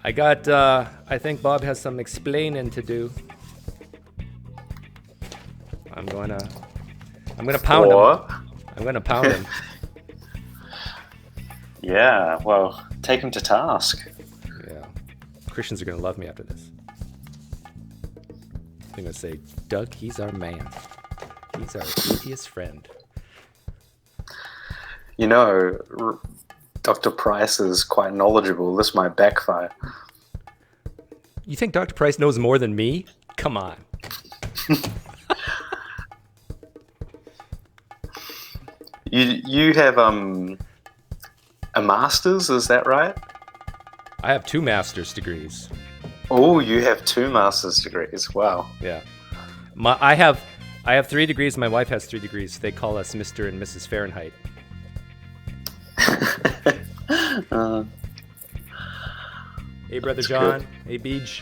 I think Bob has some explaining to do. I'm gonna pound him. Or, I'm gonna pound him. yeah, well, take him to task. Yeah. Christians are gonna love me after this. They're gonna say, Doug, he's our man. He's our atheist friend. You know, Dr. Price is quite knowledgeable. This might backfire. You think Dr. Price knows more than me? Come on. You have a master's, is that right? I have 2 master's degrees. Oh, you have 2 master's degrees. Wow. Yeah. I have 3 degrees. My wife has 3 degrees. They call us Mr. and Mrs. Fahrenheit. Hey, Brother John. Good. Hey, Beej.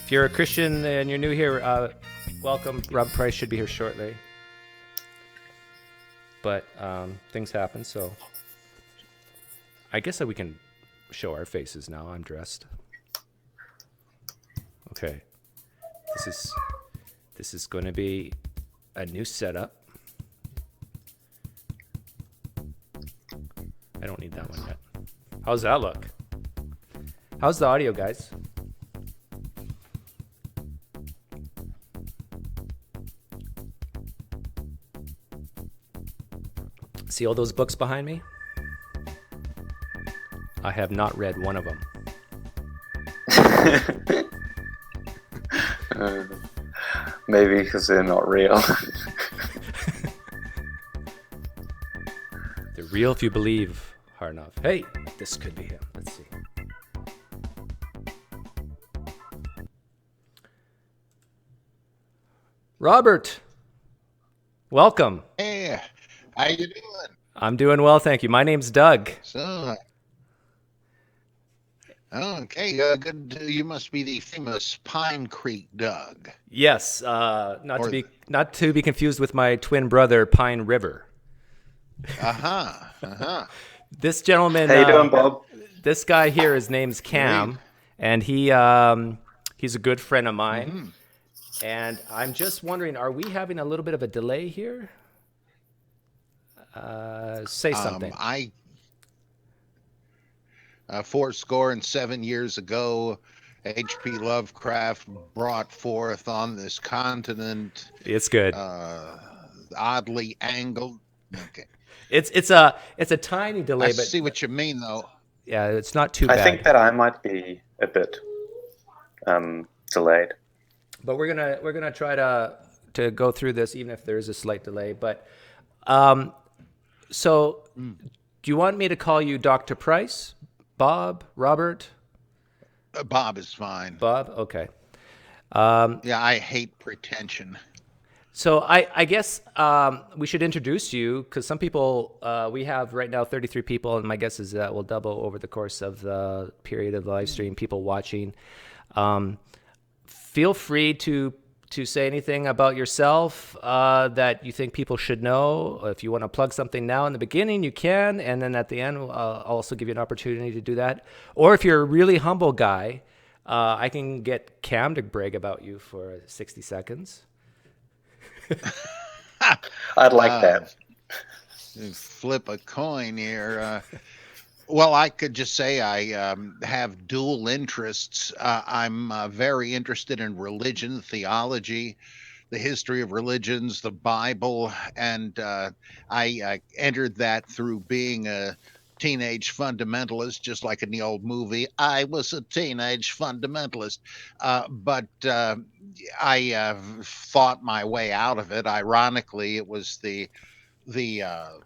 If you're a Christian and you're new here, welcome. Rob Price should be here shortly. But things happen, so I guess that we can show our faces now. I'm dressed. Okay. This is going to be a new setup. I don't need that one yet. How's that look? How's the audio, guys? See all those books behind me? I have not read one of them. Maybe because they're not real. They're real if you believe hard enough. Hey, this could be him. Let's see. Robert, welcome. Hey, how you doing? I'm doing well, thank you. My name's Doug. So, okay, good. You must be the famous PineCreek Doug. Yes, not to be confused with my twin brother, Pine River. This gentleman. How you doing, Bob? This guy here, his name's Cam, Great. and he's a good friend of mine. Mm-hmm. And I'm just wondering, are we having a little bit of a delay here? Say something. 407 years ago, H.P. Lovecraft brought forth on this continent. It's good. Oddly angled. Okay. It's a tiny delay, I but see what you mean, though. Yeah, it's not too bad. I think that I might be a bit delayed. But we're gonna try to go through this, even if there is a slight delay. But so, do you want me to call you Dr. Price, Bob, Robert? Bob is fine. Bob, okay. Yeah, I hate pretension. So I guess we should introduce you, because some people, we have right now 33 people, and my guess is that will double over the course of the period of the live stream, people watching. Feel free to say anything about yourself that you think people should know. If you want to plug something now in the beginning, you can, and then at the end, I'll also give you an opportunity to do that. Or if you're a really humble guy, I can get Cam to brag about you for 60 seconds. I'd like that. Flip a coin here. Well, I could just say I have dual interests. I'm very interested in religion, theology, the history of religions, the Bible, and I entered that through being a teenage fundamentalist, just like in the old movie. I was a teenage fundamentalist, but I fought my way out of it. Ironically, it was the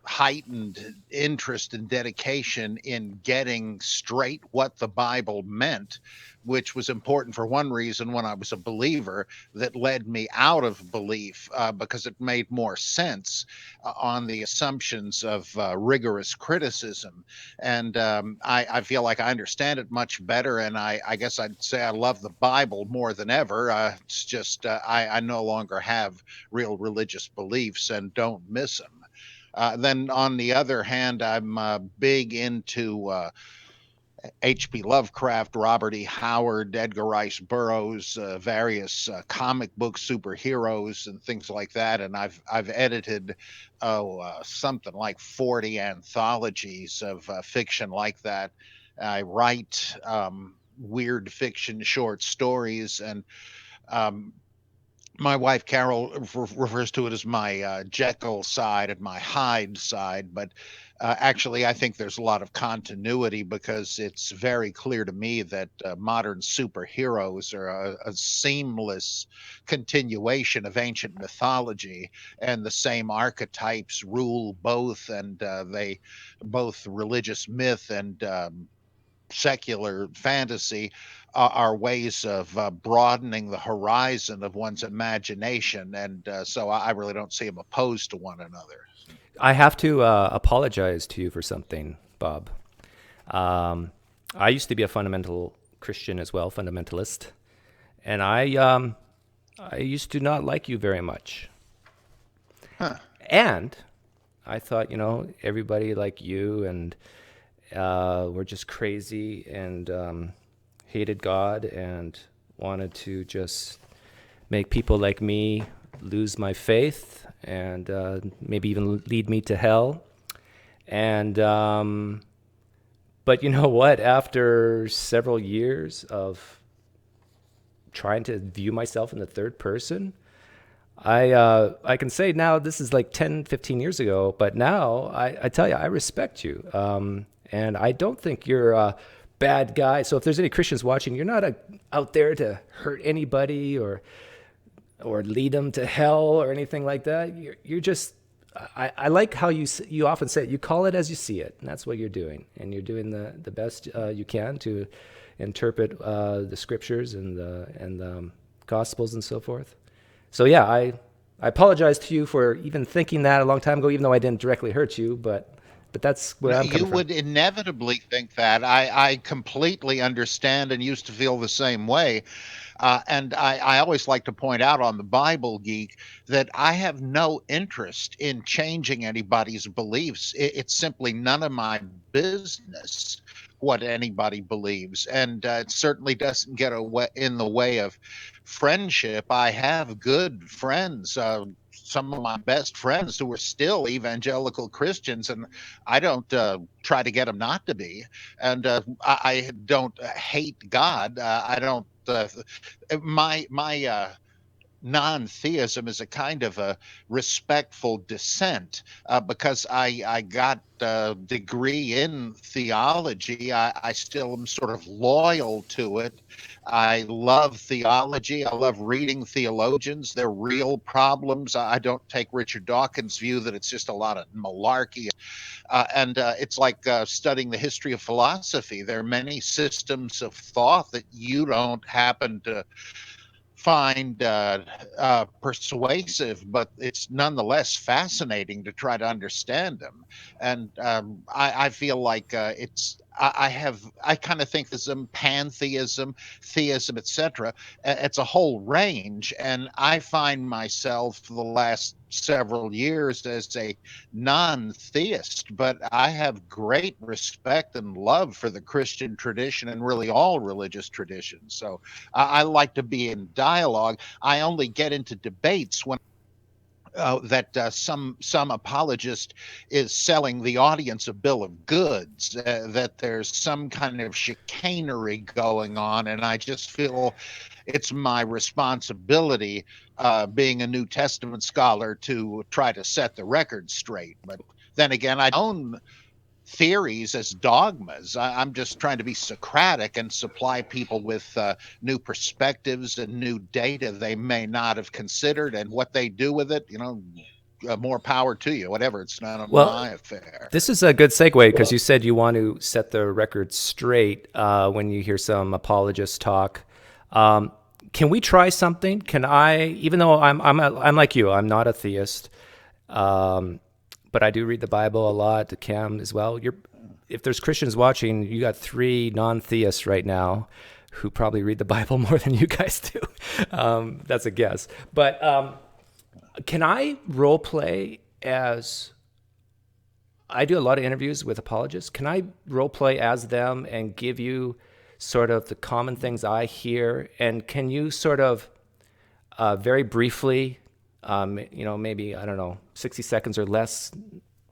heightened interest and dedication in getting straight what the Bible meant, which was important for one reason when I was a believer, that led me out of belief because it made more sense on the assumptions of rigorous criticism. And I feel like I understand it much better. And I guess I'd say I love the Bible more than ever. It's just I no longer have real religious beliefs and don't miss them. Then on the other hand, I'm big into H.P. Lovecraft, Robert E. Howard, Edgar Rice Burroughs, various comic book superheroes and things like that. And I've edited something like 40 anthologies of fiction like that. I write weird fiction, short stories, and um, my wife Carol refers to it as my Jekyll side and my Hyde side, but actually, I think there's a lot of continuity because it's very clear to me that modern superheroes are a seamless continuation of ancient mythology, and the same archetypes rule both, and they both religious myth and secular fantasy are ways of broadening the horizon of one's imagination. And so I really don't see them opposed to one another. I have to apologize to you for something, Bob. I used to be a fundamental Christian as well, fundamentalist, and I used to not like you very much. Huh. And I thought, everybody like you and were just crazy and hated God and wanted to just make people like me lose my faith and maybe even lead me to hell. And but you know what? After several years of trying to view myself in the third person, I can say now this is like 10, 15 years ago, but now I tell you, I respect you. And I don't think you're a bad guy. So if there's any Christians watching, you're not out there to hurt anybody or lead them to hell or anything like that. You're just, I like how you often say it, you call it as you see it, and that's what you're doing. And you're doing the best you can to interpret the scriptures and the gospels and so forth. So yeah, I apologize to you for even thinking that a long time ago, even though I didn't directly hurt you, but that's where I'm coming You from. would inevitably think that. I completely understand and used to feel the same way. And I always like to point out on the Bible Geek that I have no interest in changing anybody's beliefs. It's simply none of my business what anybody believes. And it certainly doesn't get in the way of friendship. I have good friends. Some of my best friends who are still evangelical Christians, and I don't try to get them not to be. And I don't hate God. I don't. My non-theism is a kind of a respectful dissent because I got a degree in theology. I still am sort of loyal to it. I love theology. I love reading theologians. They're real problems. I don't take Richard Dawkins' view that it's just a lot of malarkey. And it's like studying the history of philosophy. There are many systems of thought that you don't happen to find persuasive, but it's nonetheless fascinating to try to understand them. And I feel like I kind of think there's some pantheism, theism, etc. It's a whole range, and I find myself for the last several years as a non-theist, but I have great respect and love for the Christian tradition and really all religious traditions. So I like to be in dialogue. I only get into debates when that some apologist is selling the audience a bill of goods, that there's some kind of chicanery going on, and I just feel it's my responsibility, being a New Testament scholar, to try to set the record straight. But then again, I own theories as dogmas. I'm just trying to be Socratic and supply people with new perspectives and new data they may not have considered, and what they do with it, more power to you. Whatever, it's none of my affair. This is a good segue because you said you want to set the record straight when you hear some apologists talk. Can we try something? Can I, even though I'm like you, I'm not a theist, but I do read the Bible a lot, Cam as well. If there's Christians watching, you got 3 non-theists right now who probably read the Bible more than you guys do. That's a guess. But can I role play as I do a lot of interviews with apologists. Can I role play as them and give you sort of the common things I hear? And can you sort of very briefly, maybe, I don't know, 60 seconds or less,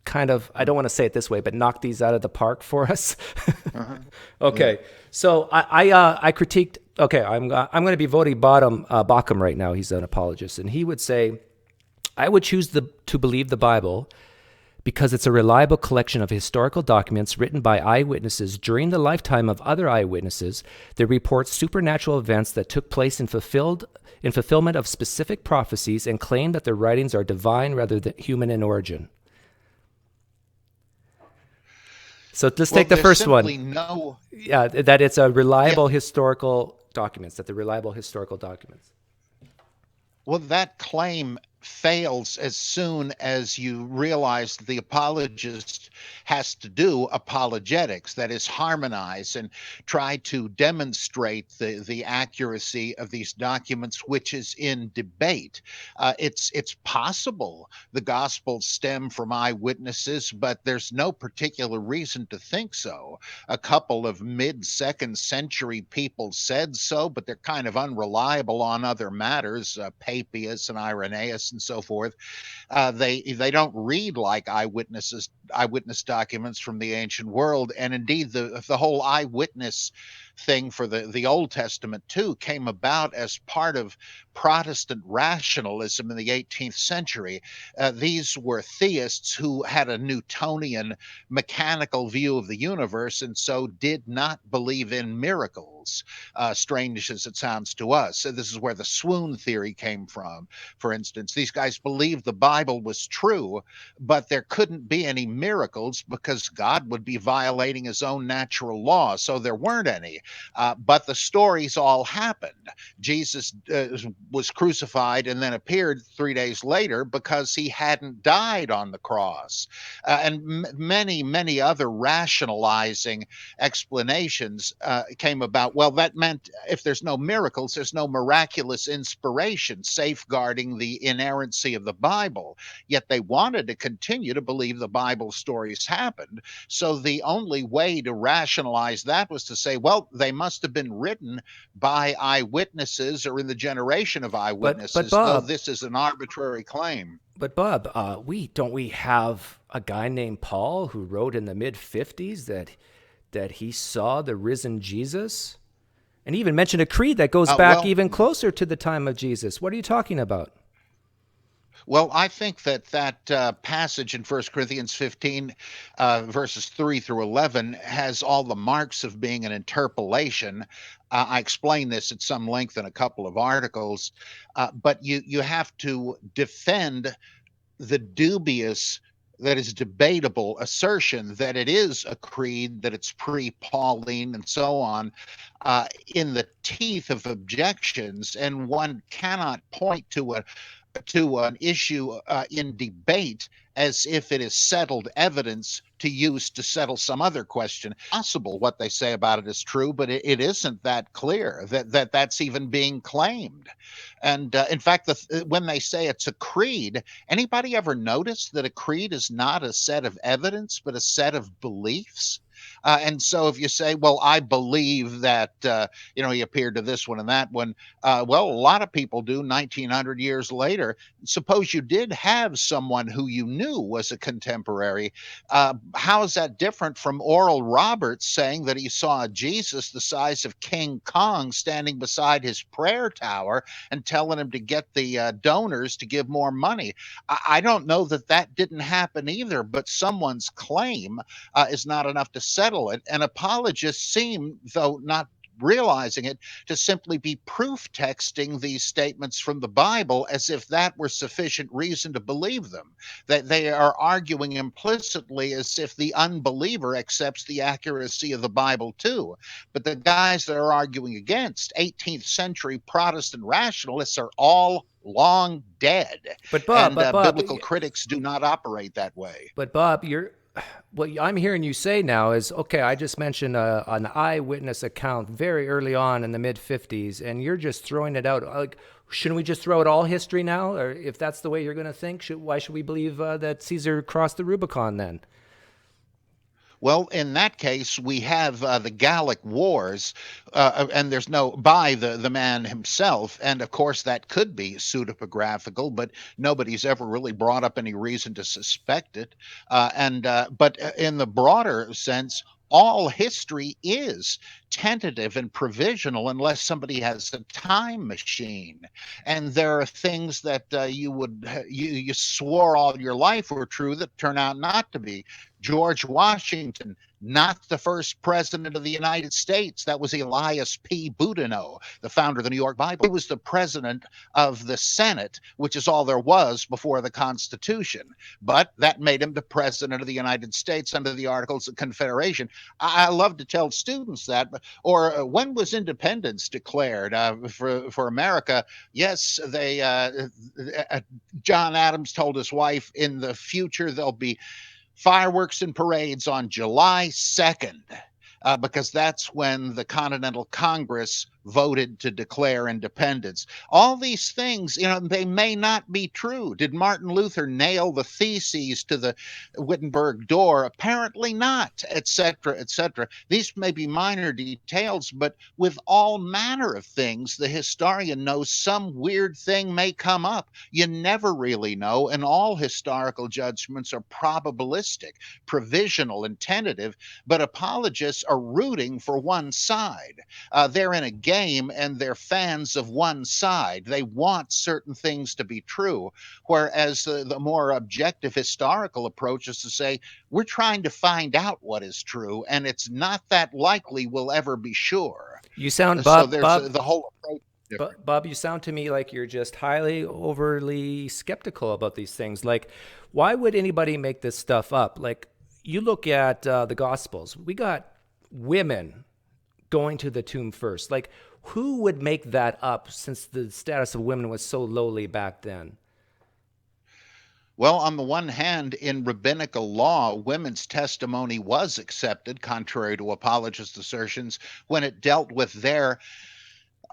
kind of, I don't want to say it this way, but knock these out of the park for us? Okay. Yeah. So I critiqued, okay, I'm going to be voting Bauckham right now. He's an apologist. And he would say, I would choose to believe the Bible because it's a reliable collection of historical documents written by eyewitnesses during the lifetime of other eyewitnesses that report supernatural events that took place in fulfillment of specific prophecies and claim that their writings are divine rather than human in origin. So let's take the first one. Yeah, that it's a reliable historical documents, that they're reliable historical documents. Well, that claim fails as soon as you realize the apologist has to do apologetics, that is, harmonize and try to demonstrate the accuracy of these documents, which is in debate. It's possible the Gospels stem from eyewitnesses, but there's no particular reason to think so. A couple of mid-second century people said so, but they're kind of unreliable on other matters, Papias and Irenaeus and so forth. They don't read like eyewitness documents from the ancient world, and indeed the whole eyewitness thing for the Old Testament too came about as part of Protestant rationalism in the 18th century. These were theists who had a Newtonian mechanical view of the universe and so did not believe in miracles, strange as it sounds to us. So this is where the Swoon Theory came from, for instance. These guys believed the Bible was true, but there couldn't be any miracles because God would be violating his own natural law, so there weren't any. But the stories all happened. Jesus was crucified and then appeared 3 days later because he hadn't died on the cross. And many other rationalizing explanations came about. Well, that meant if there's no miracles, there's no miraculous inspiration safeguarding the inerrancy of the Bible. Yet they wanted to continue to believe the Bible stories happened. So the only way to rationalize that was to say, well, they must have been written by eyewitnesses or in the generation of eyewitnesses, but Bob, though this is an arbitrary claim. But Bob, we have a guy named Paul who wrote in the mid-50s that he saw the risen Jesus? And he even mentioned a creed that goes back even closer to the time of Jesus. What are you talking about? Well, I think that passage in 1 Corinthians 15, verses 3 through 11, has all the marks of being an interpolation. I explain this at some length in a couple of articles, but you have to defend the dubious, that is debatable assertion that it is a creed, that it's pre-Pauline and so on, in the teeth of objections, and one cannot point to an issue in debate as if it is settled evidence to use to settle some other question. Possible what they say about it is true, but it isn't that clear that's even being claimed. And in fact, when they say it's a creed, anybody ever notice that a creed is not a set of evidence, but a set of beliefs? And so if you say, well, I believe that, he appeared to this one and that one, well, a lot of people do 1900 years later. Suppose you did have someone who you knew was a contemporary. How is that different from Oral Roberts saying that he saw Jesus the size of King Kong standing beside his prayer tower and telling him to get the donors to give more money? I don't know that didn't happen either, but someone's claim is not enough to settle it. And apologists seem, though not realizing it, to simply be proof texting these statements from the Bible as if that were sufficient reason to believe them. That they are arguing implicitly as if the unbeliever accepts the accuracy of the Bible too. But the guys that are arguing against 18th century Protestant rationalists are all long dead. But Bob, biblical critics do not operate that way. But Bob, what I'm hearing you say now is, okay, I just mentioned an eyewitness account very early on in the mid-50s, and you're just throwing it out. Like, shouldn't we just throw out all history now? Or if that's the way you're going to think, why should we believe that Caesar crossed the Rubicon then? Well, in that case, we have the Gallic Wars, and there's no by the man himself, and of course that could be pseudepigraphical, but nobody's ever really brought up any reason to suspect it. But in the broader sense, all history is tentative and provisional unless somebody has a time machine. And there are things that you swore all your life were true that turn out not to be. George Washington, not the first president of the United States. That was Elias P. Boudinot, the founder of the New York Bible. He was the president of the Senate, which is all there was before the Constitution. But that made him the president of the United States under the Articles of Confederation. I love to tell students that. Or when was independence declared for America? Yes, John Adams told his wife, in the future there'll be fireworks and parades on July 2nd, because that's when the Continental Congress voted to declare independence. All these things, they may not be true. Did Martin Luther nail the theses to the Wittenberg door? Apparently not, etc., etc. These may be minor details, but with all manner of things, the historian knows some weird thing may come up. You never really know, and all historical judgments are probabilistic, provisional, and tentative, but apologists are rooting for one side. They're in a game and they're fans of one side. They want certain things to be true, whereas the more objective historical approach is to say, we're trying to find out what is true, and it's not that likely we'll ever be sure. You sound, So Bob, there's the whole approach. Bob, you sound to me like you're just highly overly skeptical about these things. Like, why would anybody make this stuff up? Like, you look at the Gospels, we got women going to the tomb first. Like, who would make that up since the status of women was so lowly back then? Well, on the one hand, in rabbinical law, women's testimony was accepted, contrary to apologist assertions, when it dealt with their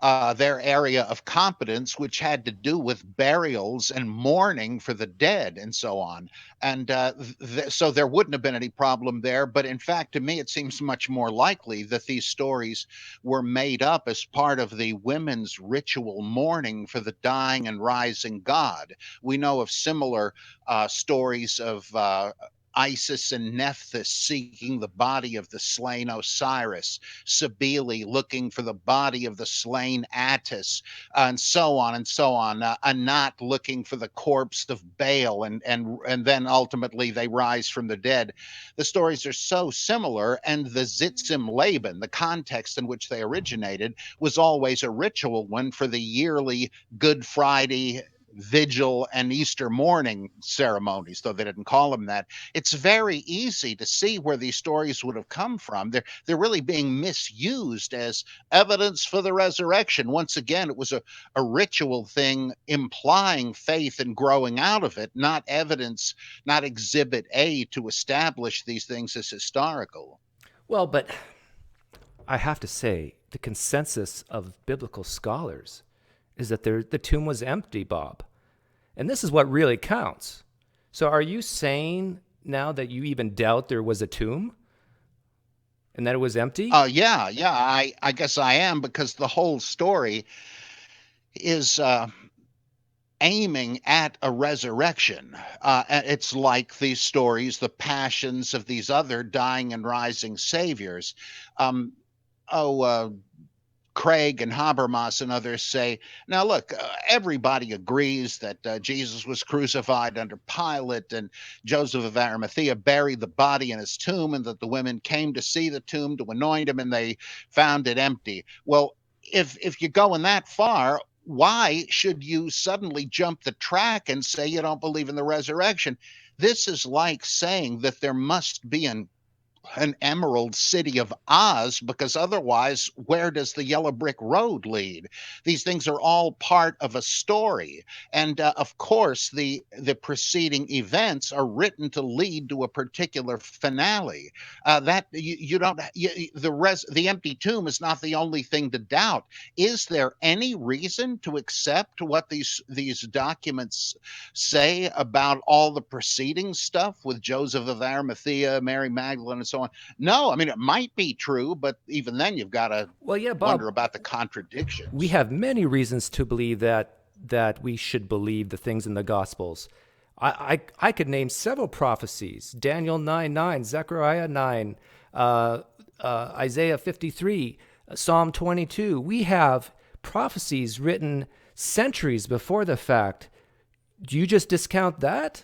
area of competence, which had to do with burials and mourning for the dead and so on. And so there wouldn't have been any problem there. But in fact, to me, it seems much more likely that these stories were made up as part of the women's ritual mourning for the dying and rising god. We know of similar stories of Isis and Nephthys seeking the body of the slain Osiris, Cybele looking for the body of the slain Attis, and so on and so on. Anat looking for the corpse of Baal, and then ultimately they rise from the dead. The stories are so similar, and the Zitzim Laban, the context in which they originated, was always a ritual one for the yearly Good Friday vigil and Easter morning ceremonies, though they didn't call them that. It's very easy to see where these stories would have come from. They're really being misused as evidence for the resurrection. Once again, it was a ritual thing implying faith and growing out of it, not evidence, not exhibit A to establish these things as historical. Well, but I have to say, the consensus of biblical scholars is that the tomb was empty, Bob. And this is what really counts. So are you saying now that you even doubt there was a tomb and that it was empty? Yeah. I guess I am, because the whole story is aiming at a resurrection. It's like these stories, the passions of these other dying and rising saviors. Um, Craig and Habermas and others say, now look, everybody agrees that Jesus was crucified under Pilate, and Joseph of Arimathea buried the body in his tomb, and that the women came to see the tomb to anoint him, and they found it empty. Well, if you're going that far, why should you suddenly jump the track and say you don't believe in the resurrection? This is like saying that there must be an emerald city of Oz, because otherwise, where does the yellow brick road lead? These things are all part of a story, and of course, the preceding events are written to lead to a particular finale. That you don't the empty tomb is not the only thing to doubt. Is there any reason to accept what these documents say about all the preceding stuff with Joseph of Arimathea, Mary Magdalene, and so so on. No, I mean, it might be true, but even then you've got to Well, yeah, wonder Bob, about the we contradictions. have many reasons to believe that we should believe the things in the Gospels. I could name several prophecies: Daniel 9:9, Zechariah 9, Isaiah 53, Psalm 22. We have prophecies written centuries before the fact. Do you just discount that?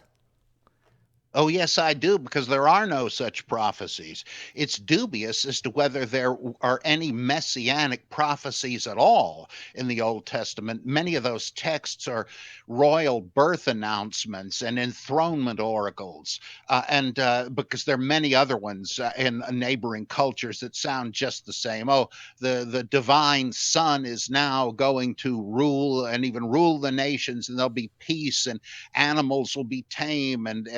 Oh, yes, I do, because there are no such prophecies. It's dubious as to whether there are any messianic prophecies at all in the Old Testament. Many of those texts are royal birth announcements and enthronement oracles, and because there are many other ones in neighboring cultures that sound just the same. Oh, the divine Son is now going to rule and even rule the nations, and there'll be peace, and animals will be tame, and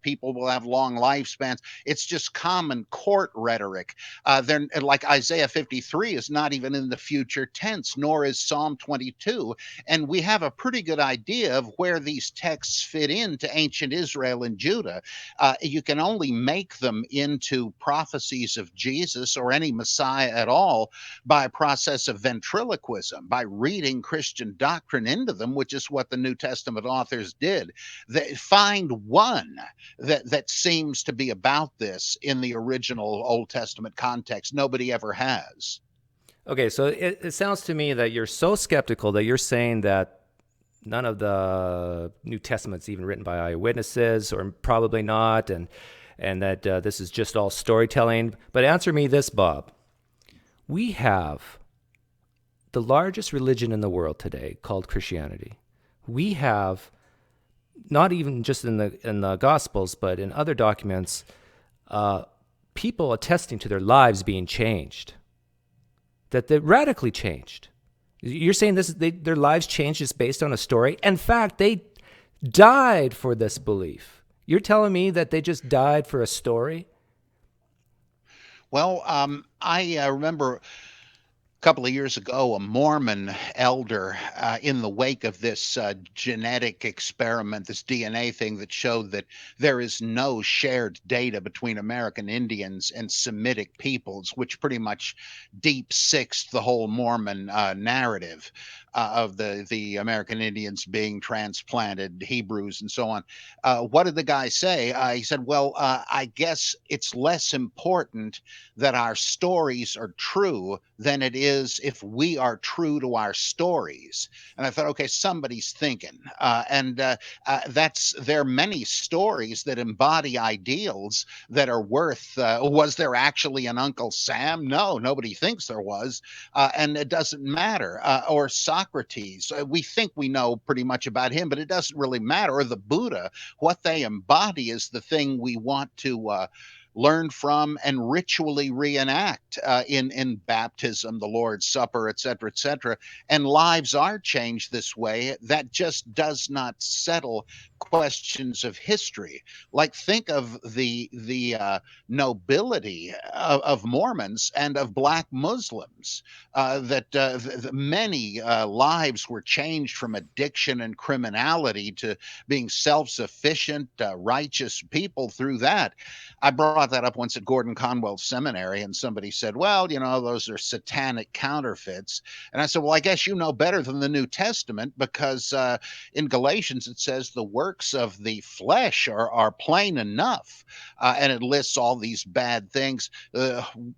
people will have long lifespans. It's just common court rhetoric. Then, like Isaiah 53 is not even in the future tense, nor is Psalm 22. And we have a pretty good idea of where these texts fit into ancient Israel and Judah. You can only make them into prophecies of Jesus or any Messiah at all by a process of ventriloquism, by reading Christian doctrine into them, which is what the New Testament authors did. They find one that seems to be about this in the original Old Testament context. Nobody ever has. Okay, so it sounds to me that you're so skeptical that you're saying that none of the New Testament's even written by eyewitnesses, or probably not, and that this is just all storytelling. But answer me this, Bob. We have the largest religion in the world today called Christianity. We have, not even just in the Gospels, but in other documents, people attesting to their lives being changed, that they radically changed. You're saying their lives changed just based on a story? In fact, they died for this belief. You're telling me that they just died for a story? Well, I remember couple of years ago, a Mormon elder, in the wake of this genetic experiment, this DNA thing that showed that there is no shared data between American Indians and Semitic peoples, which pretty much deep sixed the whole Mormon narrative of the American Indians being transplanted, Hebrews, and so on. What did the guy say? He said, "Well, I guess it's less important that our stories are true than it is if we are true to our stories." And I thought, okay, somebody's thinking. There are many stories that embody ideals that are worth. Was there actually an Uncle Sam? No, nobody thinks there was. And it doesn't matter. Or Socrates. We think we know pretty much about him, but it doesn't really matter. Or the Buddha. What they embody is the thing we want to learn from and ritually reenact in baptism, the Lord's Supper, et cetera, et cetera. And lives are changed this way. That just does not settle questions of history. Like, think of the nobility of Mormons and of Black Muslims. Many lives were changed from addiction and criminality to being self-sufficient, righteous people through that. I brought that up once at Gordon Conwell Seminary, and somebody said, "Well, those are satanic counterfeits." And I said, "Well, I guess you know better than the New Testament, because in Galatians it says the works of the flesh are plain enough," and it lists all these bad things.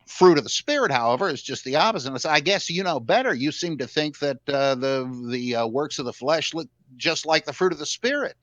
Fruit of the Spirit, however, is just the opposite. And I said, "I guess you know better. You seem to think that the works of the flesh look just like the fruit of the Spirit."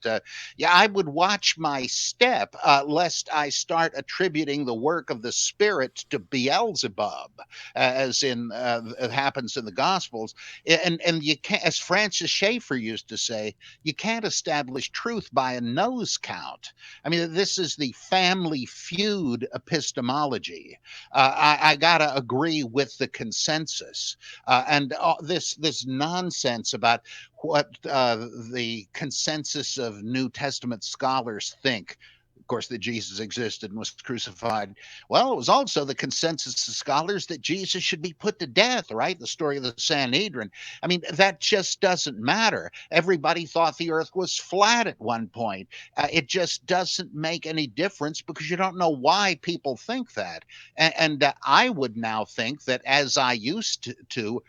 Yeah, I would watch my step, lest I start attributing the work of the Spirit to Beelzebub, as in it happens in the Gospels. And you can't, as Francis Schaeffer used to say, you can't establish truth by a nose count. I mean, this is the family feud epistemology. I gotta agree with the consensus, and this nonsense about what the consensus of New Testament scholars think. of course, that Jesus existed and was crucified. Well, it was also the consensus of scholars that Jesus should be put to death, right? The story of the Sanhedrin. I mean, that just doesn't matter. Everybody thought the earth was flat at one point. It just doesn't make any difference because you don't know why people think that. And I would now think that, as I used to,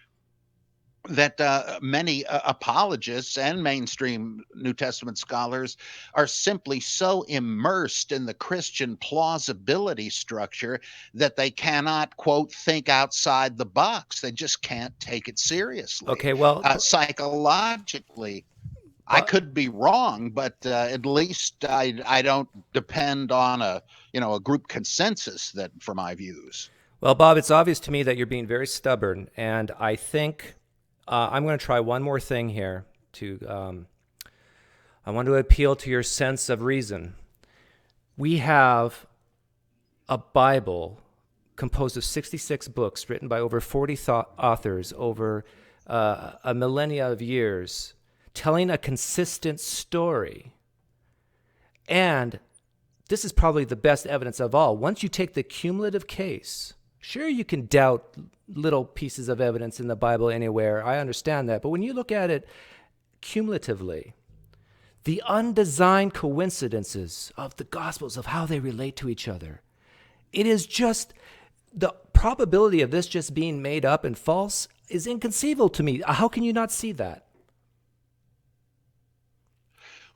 that many apologists and mainstream New Testament scholars are simply so immersed in the Christian plausibility structure that they cannot, quote, think outside the box. They just can't take it seriously. Okay, well, Psychologically, I but could be wrong, but at least I don't depend on a group consensus that for my views. well, Bob, it's obvious to me that you're being very stubborn, and I think I'm going to try one more thing here. I want to appeal to your sense of reason. We have a Bible composed of 66 books written by over 40 authors over a millennia of years, telling a consistent story. And this is probably the best evidence of all. Once you take the cumulative case, sure, you can doubt little pieces of evidence in the Bible anywhere. I understand that. But when you look at it cumulatively, the undesigned coincidences of the Gospels, of how they relate to each other, it is just the probability of this just being made up and false is inconceivable to me. How can you not see that?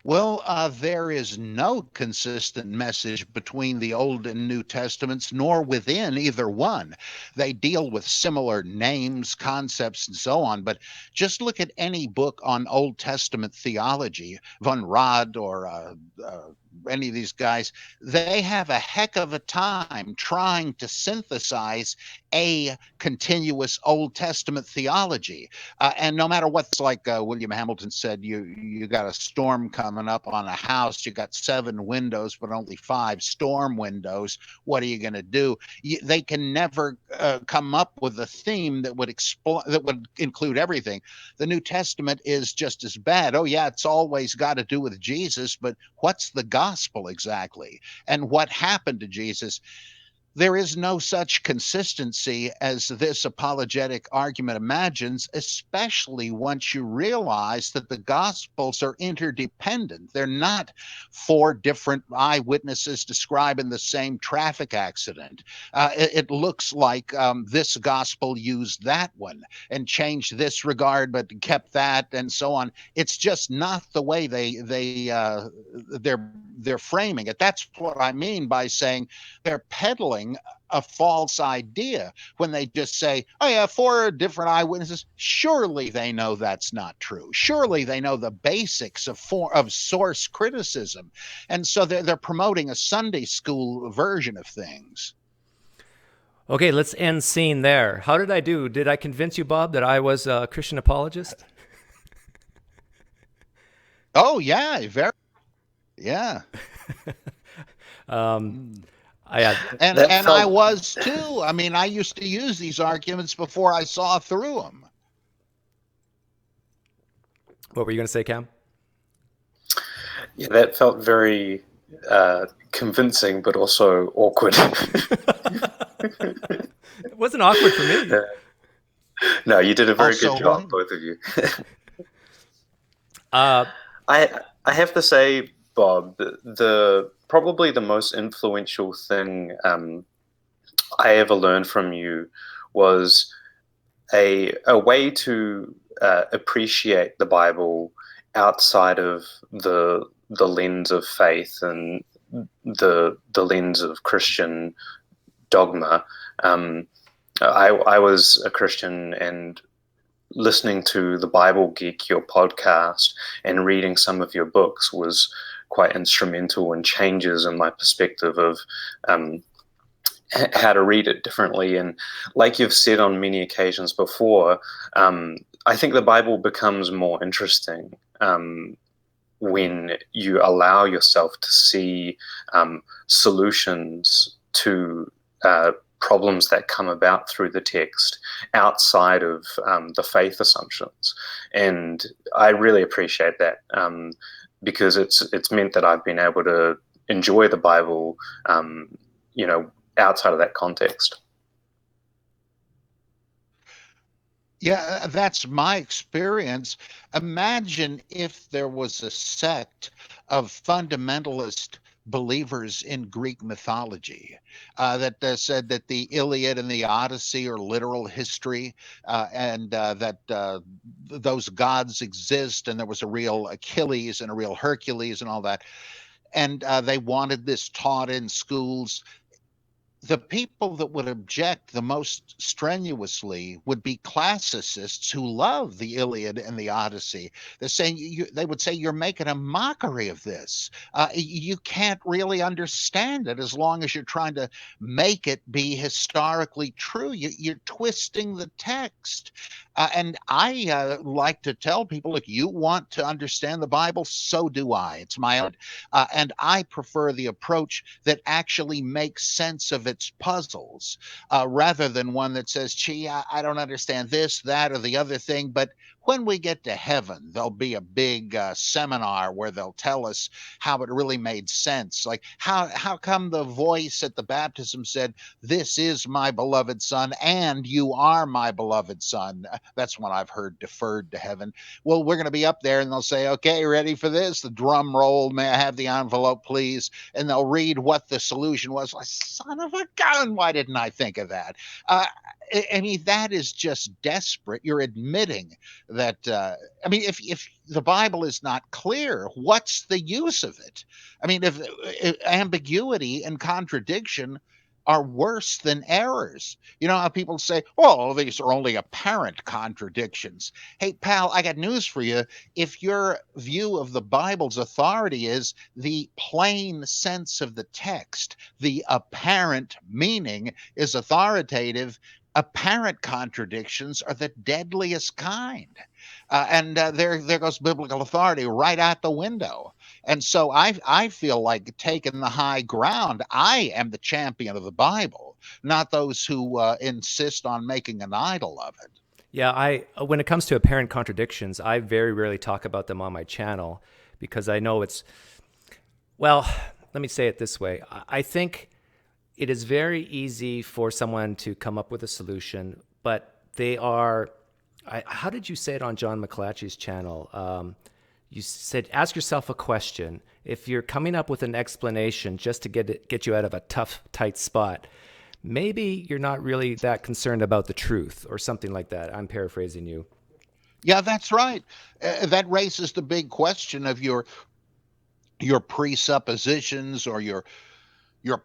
Well, there is no consistent message between the Old and New Testaments, nor within either one. They deal with similar names, concepts, and so on. But just look at any book on Old Testament theology, Von Rad or any of these guys. They have a heck of a time trying to synthesize a continuous Old Testament theology. And no matter what's like William Hamilton said, you got a storm coming up on a house. You got 7 windows, but only 5 storm windows. What are you going to do? They can never come up with a theme that would include everything. The New Testament is just as bad. Oh yeah, it's always got to do with Jesus, but what's the gospel exactly? And what happened to Jesus? There is no such consistency as this apologetic argument imagines, especially once you realize that the Gospels are interdependent. They're not 4 different eyewitnesses describing the same traffic accident. It looks like this Gospel used that one and changed this regard, but kept that, and so on. It's just not the way they're framing it. That's what I mean by saying they're peddling a false idea when they just say, oh yeah, 4 different eyewitnesses. Surely they know that's not true. Surely they know the basics of source criticism. And so they're promoting a Sunday school version of things. Okay, let's end scene there. How did I do? Did I convince you, Bob, that I was a Christian apologist? Oh yeah, yeah. I was too. I mean, I used to use these arguments before I saw through them. What were you going to say, Cam? Yeah, that felt very convincing, but also awkward. It wasn't awkward for me. No, you did a very good job, both of you. I have to say, Bob, probably the most influential thing I ever learned from you was a way to appreciate the Bible outside of the lens of faith and the lens of Christian dogma. I was a Christian, and listening to the Bible Geek, your podcast, and reading some of your books was quite instrumental in changes in my perspective of how to read it differently. And like you've said on many occasions before, I think the Bible becomes more interesting when you allow yourself to see solutions to problems that come about through the text outside of the faith assumptions. And I really appreciate that because it's meant that I've been able to enjoy the Bible, outside of that context. Yeah, that's my experience. Imagine if there was a sect of fundamentalist believers in Greek mythology that said that the Iliad and the Odyssey are literal history, and that those gods exist, and there was a real Achilles and a real Hercules and all that. And they wanted this taught in schools. The people that would object the most strenuously would be classicists who love the Iliad and the Odyssey. They're saying they would say you're making a mockery of this. You can't really understand it as long as you're trying to make it be historically true. You're twisting the text. And I like to tell people, look, you want to understand the Bible, so do I. It's my own. And I prefer the approach that actually makes sense of its puzzles, rather than one that says, gee, I don't understand this, that, or the other thing. But when we get to heaven, there'll be a big seminar where they'll tell us how it really made sense. Like, how come the voice at the baptism said, this is my beloved son, and you are my beloved son? That's one I've heard deferred to heaven. Well, we're going to be up there and they'll say, okay, ready for this? The drum roll. May I have the envelope, please? And they'll read what the solution was. Like, son of a gun, why didn't I think of that? I mean, that is just desperate. You're admitting that, if the Bible is not clear, what's the use of it? I mean, if ambiguity and contradiction are worse than errors. You know how people say, oh, these are only apparent contradictions. Hey, pal, I got news for you. If your view of the Bible's authority is the plain sense of the text, the apparent meaning is authoritative, apparent contradictions are the deadliest kind. And there goes biblical authority right out the window. And so I feel like taking the high ground. I am the champion of the Bible, not those who insist on making an idol of it. Yeah, when it comes to apparent contradictions, I very rarely talk about them on my channel because I know well, let me say it this way. I think it is very easy for someone to come up with a solution, but how did you say it on John McClatchy's channel? You said, ask yourself a question. If you're coming up with an explanation just to get you out of a tough, tight spot, maybe you're not really that concerned about the truth or something like that. I'm paraphrasing you. Yeah, that's right. That raises the big question of your presuppositions or your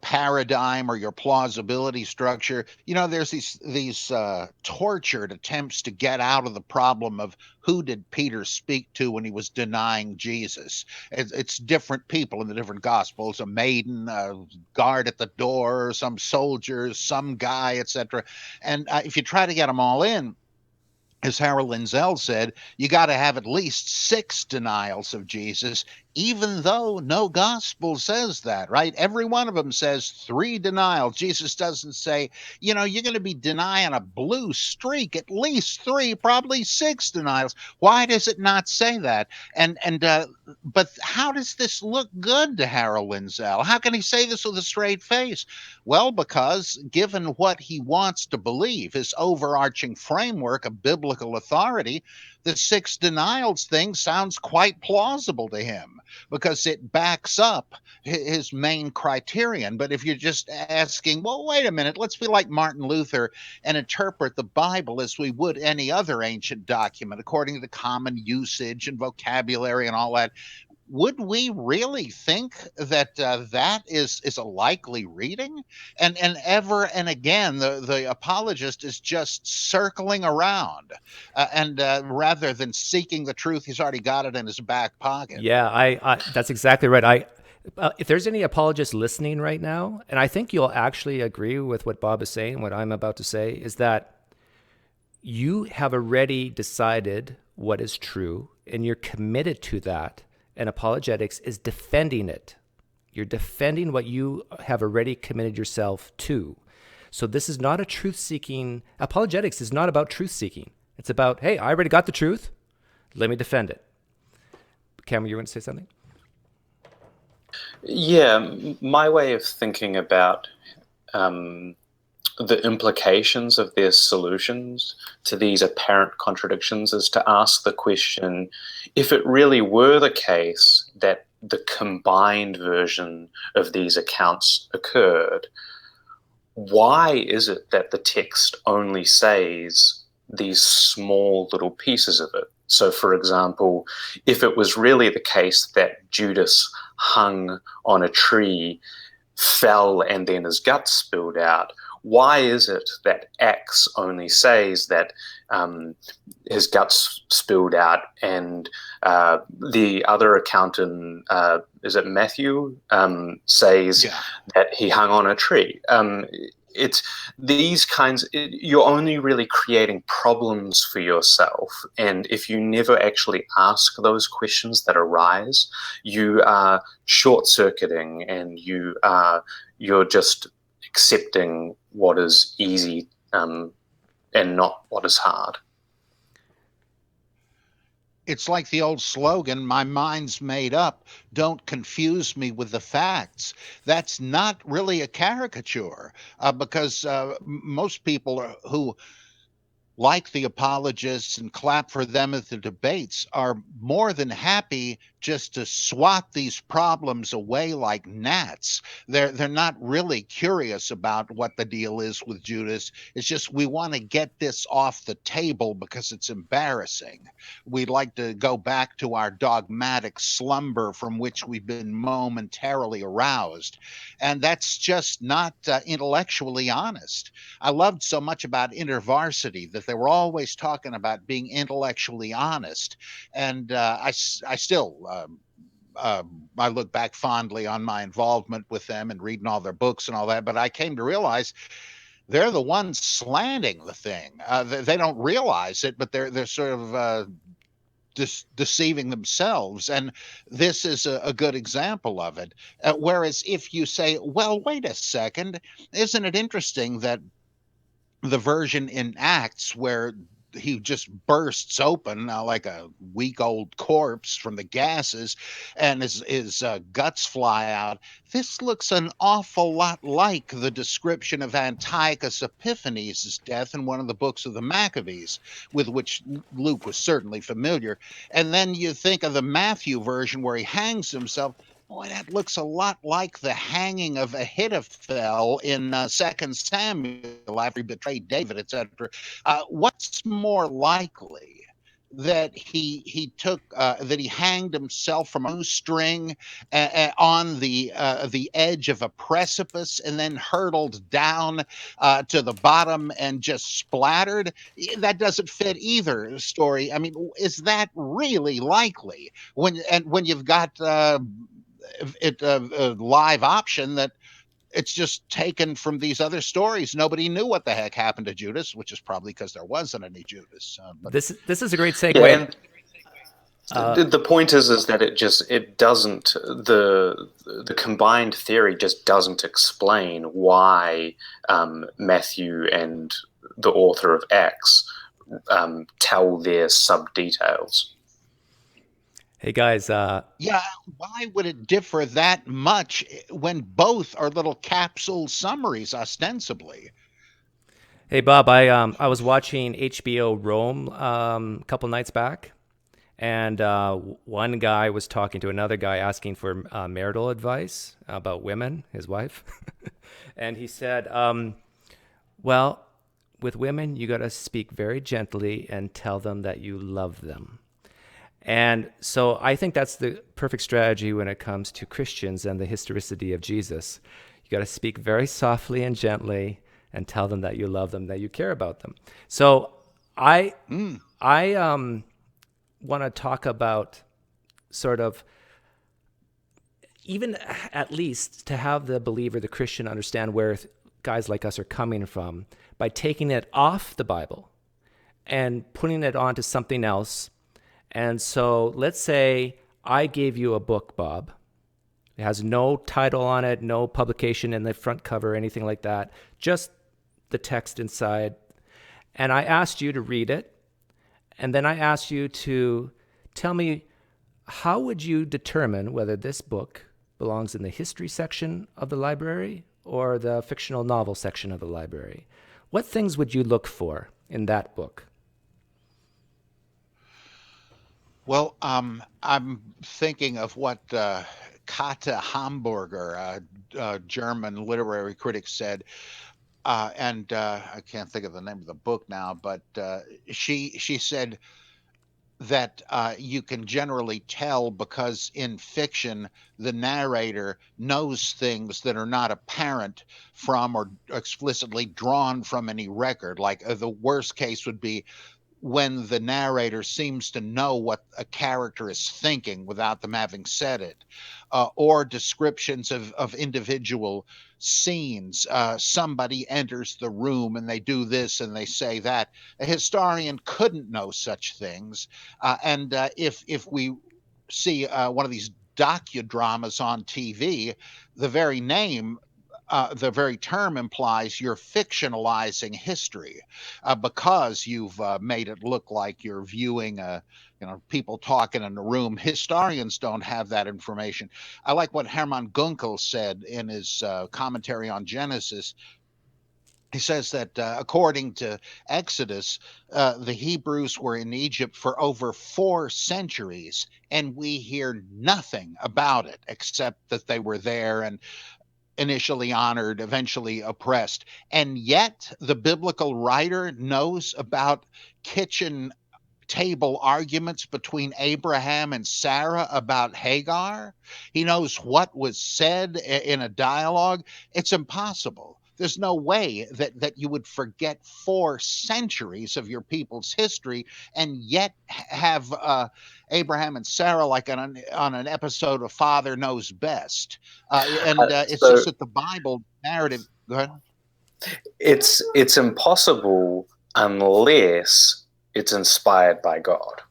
paradigm or your plausibility structure. You know, there's these tortured attempts to get out of the problem of who did Peter speak to when he was denying Jesus. It's different people in the different gospels: a maiden, a guard at the door, some soldiers, some guy, etc. And if you try to get them all in, as Harold Lindsell said, you got to have at least 6 denials of Jesus, even though no gospel says that, right? Every one of them says 3 denials. Jesus doesn't say, you're going to be denying a blue streak, at least 3, probably 6 denials. Why does it not say that? But how does this look good to Harold Lindsell? How can he say this with a straight face? Well, because given what he wants to believe, his overarching framework of biblical authority, the 6 denials thing sounds quite plausible to him because it backs up his main criterion. But if you're just asking, well, wait a minute, let's be like Martin Luther and interpret the Bible as we would any other ancient document, according to common usage and vocabulary and all that, would we really think that that is a likely reading? And ever and again, the apologist is just circling around, and rather than seeking the truth, he's already got it in his back pocket. Yeah, I that's exactly right. If there's any apologists listening right now, and I think you'll actually agree with what Bob is saying, what I'm about to say, is that you have already decided what is true, and you're committed to that. And apologetics is defending it. You're defending what you have already committed yourself to. So this is not a truth-seeking. Apologetics is not about truth-seeking. It's about, hey, I already got the truth. Let me defend it. Cameron, you want to say something? Yeah, my way of thinking about the implications of their solutions to these apparent contradictions is to ask the question, if it really were the case that the combined version of these accounts occurred, why is it that the text only says these small little pieces of it? So, for example, if it was really the case that Judas hung on a tree, fell, and then his guts spilled out, why is it that Acts only says that his guts spilled out, and the other account in, is it Matthew, says that he hung on a tree? It's these kinds, you're only really creating problems for yourself. And if you never actually ask those questions that arise, you are short-circuiting, and you're just accepting what is easy, and not what is hard. It's like the old slogan, my mind's made up, don't confuse me with the facts. That's not really a caricature, because most people who like the apologists and clap for them at the debates are more than happy just to swat these problems away like gnats. They're not really curious about what the deal is with Judas. It's just we want to get this off the table because it's embarrassing. We'd like to go back to our dogmatic slumber from which we've been momentarily aroused. And that's just not intellectually honest. I loved so much about InterVarsity that they were always talking about being intellectually honest, and I still. I look back fondly on my involvement with them and reading all their books and all that, but I came to realize they're the ones slanting the thing. They don't realize it, but they're sort of deceiving themselves, and this is a good example of it. Whereas if you say, well, wait a second, isn't it interesting that the version in Acts where he just bursts open like a week old corpse from the gases and his guts fly out. This looks an awful lot like the description of Antiochus Epiphanes' death in one of the books of the Maccabees, with which Luke was certainly familiar. And then you think of the Matthew version where he hangs himself. Boy, that looks a lot like the hanging of Ahithophel in 2 Samuel after he betrayed David, etc. What's more likely? That he took that he hanged himself from a string on the edge of a precipice and then hurtled down to the bottom and just splattered. That doesn't fit either story. I mean, is that really likely when you've got a live option that it's just taken from these other stories? Nobody knew what the heck happened to Judas, which is probably because there wasn't any Judas. This is a great segue. Yeah, and the point is that it doesn't, the combined theory just doesn't explain why Matthew and the author of Acts tell their sub details. Hey guys, yeah, why would it differ that much when both are little capsule summaries ostensibly? hey Bob, I was watching HBO Rome a couple nights back, and one guy was talking to another guy asking for marital advice about women, his wife, and he said, well, with women, you got to speak very gently and tell them that you love them. And so I think that's the perfect strategy when it comes to Christians and the historicity of Jesus. You got to speak very softly and gently and tell them that you love them, that you care about them. So I want to talk about sort of, even at least to have the believer, the Christian, understand where guys like us are coming from by taking it off the Bible and putting it onto something else. And so let's say I gave you a book, Bob. It has no title on it, no publication in the front cover, anything like that, just the text inside. And I asked you to read it. And then I asked you to tell me, how would you determine whether this book belongs in the history section of the library or the fictional novel section of the library? What things would you look for in that book? Well, I'm thinking of what Kata Hamburger, a German literary critic, said, and I can't think of the name of the book now, but she said that you can generally tell because in fiction the narrator knows things that are not apparent from or explicitly drawn from any record. Like the worst case would be when the narrator seems to know what a character is thinking without them having said it, or descriptions of individual scenes. Somebody enters the room and they do this and they say that. A historian couldn't know such things. And if we see one of these docudramas on TV, the very name the very term implies you're fictionalizing history because you've made it look like you're viewing people talking in a room. Historians don't have that information. I like what Hermann Gunkel said in his commentary on Genesis. He says that according to Exodus, the Hebrews were in Egypt for over 4 centuries, and we hear nothing about it except that they were there and initially honored, eventually oppressed. And yet, the biblical writer knows about kitchen table arguments between Abraham and Sarah about Hagar. He knows what was said in a dialogue. It's impossible. There's no way that you would forget 4 centuries of your people's history and yet have Abraham and Sarah like on an episode of Father Knows Best. And it's just So that the Bible narrative. Go ahead. it's impossible unless it's inspired by God.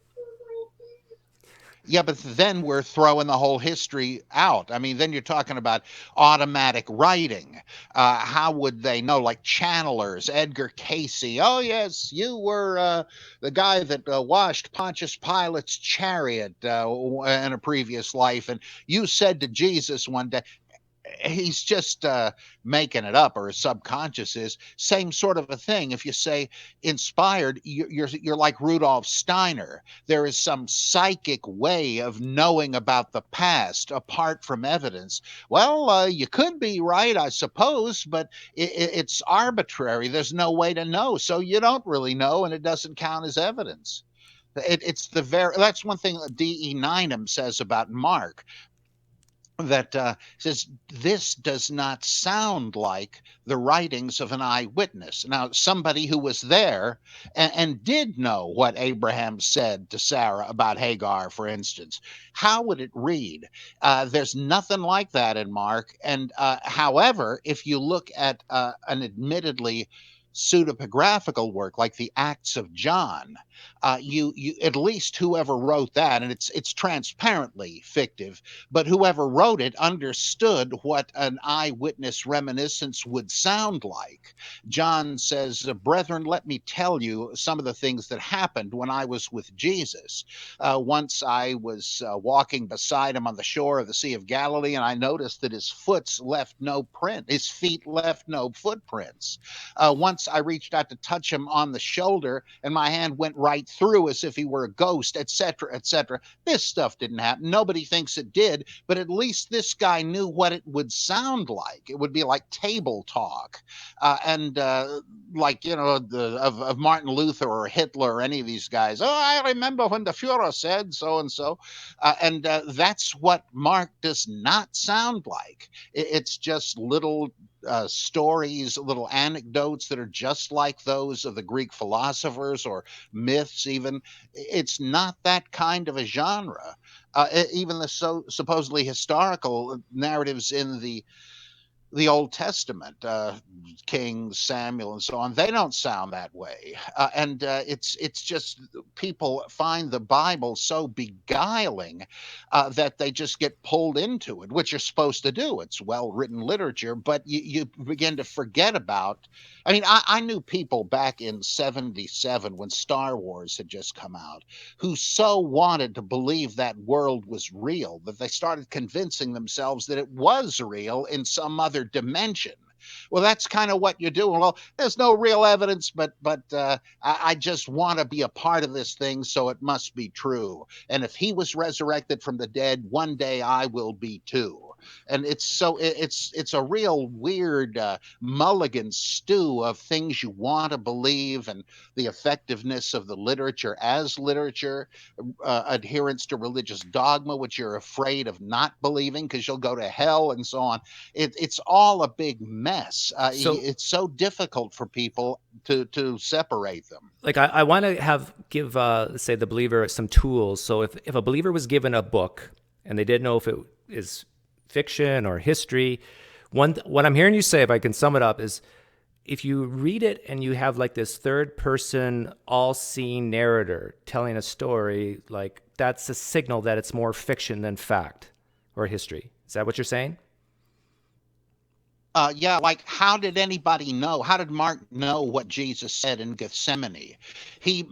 Yeah, but then we're throwing the whole history out. I mean, then you're talking about automatic writing. How would they know? Like channelers, Edgar Casey. Oh, yes, you were the guy that washed Pontius Pilate's chariot in a previous life. And you said to Jesus one day, he's just making it up, or his subconscious is. Same sort of a thing. If you say inspired, you're like Rudolf Steiner. There is some psychic way of knowing about the past apart from evidence. Well, you could be right, I suppose, but it's arbitrary. There's no way to know, so you don't really know, and it doesn't count as evidence. It's the very that's one thing that D.E. Nineham says about Mark, that says this does not sound like the writings of an eyewitness. Now, somebody who was there and did know what Abraham said to Sarah about Hagar, for instance, how would it read? There's nothing like that in Mark. And however, if you look at an admittedly pseudepigraphical work like the Acts of John, you at least whoever wrote that, and it's transparently fictive, but whoever wrote it understood what an eyewitness reminiscence would sound like. John says, Brethren, let me tell you some of the things that happened when I was with Jesus. Once I was walking beside him on the shore of the Sea of Galilee, and I noticed that his feet left no footprints. Once I reached out to touch him on the shoulder, and my hand went right through as if he were a ghost, etc., etc. This stuff didn't happen. Nobody thinks it did, but at least this guy knew what it would sound like. It would be like table talk, and like of Martin Luther or Hitler or any of these guys. Oh, I remember when the Führer said so and so, and that's what Mark does not sound like. It's just little stories, little anecdotes that are just like those of the Greek philosophers or myths, even. It's not that kind of a genre. Even the supposedly historical narratives in the Old Testament, King Samuel and so on, they don't sound that way. And it's just people find the Bible so beguiling that they just get pulled into it, which you're supposed to do. It's well written literature, but you begin to forget about I mean, I knew people back in 77 when Star Wars had just come out who so wanted to believe that world was real that they started convincing themselves that it was real in some other dimension. Well, that's kind of what you're doing. Well, there's no real evidence, but I just want to be a part of this thing, so it must be true. And if he was resurrected from the dead, one day I will be too. And it's a real weird mulligan stew of things you want to believe, and the effectiveness of the literature as literature, adherence to religious dogma, which you're afraid of not believing because you'll go to hell, and so on. It's all a big mess. So, It's so difficult for people to separate them. like, I want to give say the believer some tools. So if a believer was given a book and they didn't know if it is fiction or history, what I'm hearing you say, if I can sum it up, is if you read it and you have like this third person all-seeing narrator telling a story, like, that's a signal that it's more fiction than fact or history. Is that what you're saying? Yeah, like how did anybody know? How did Mark know what Jesus said in Gethsemane? He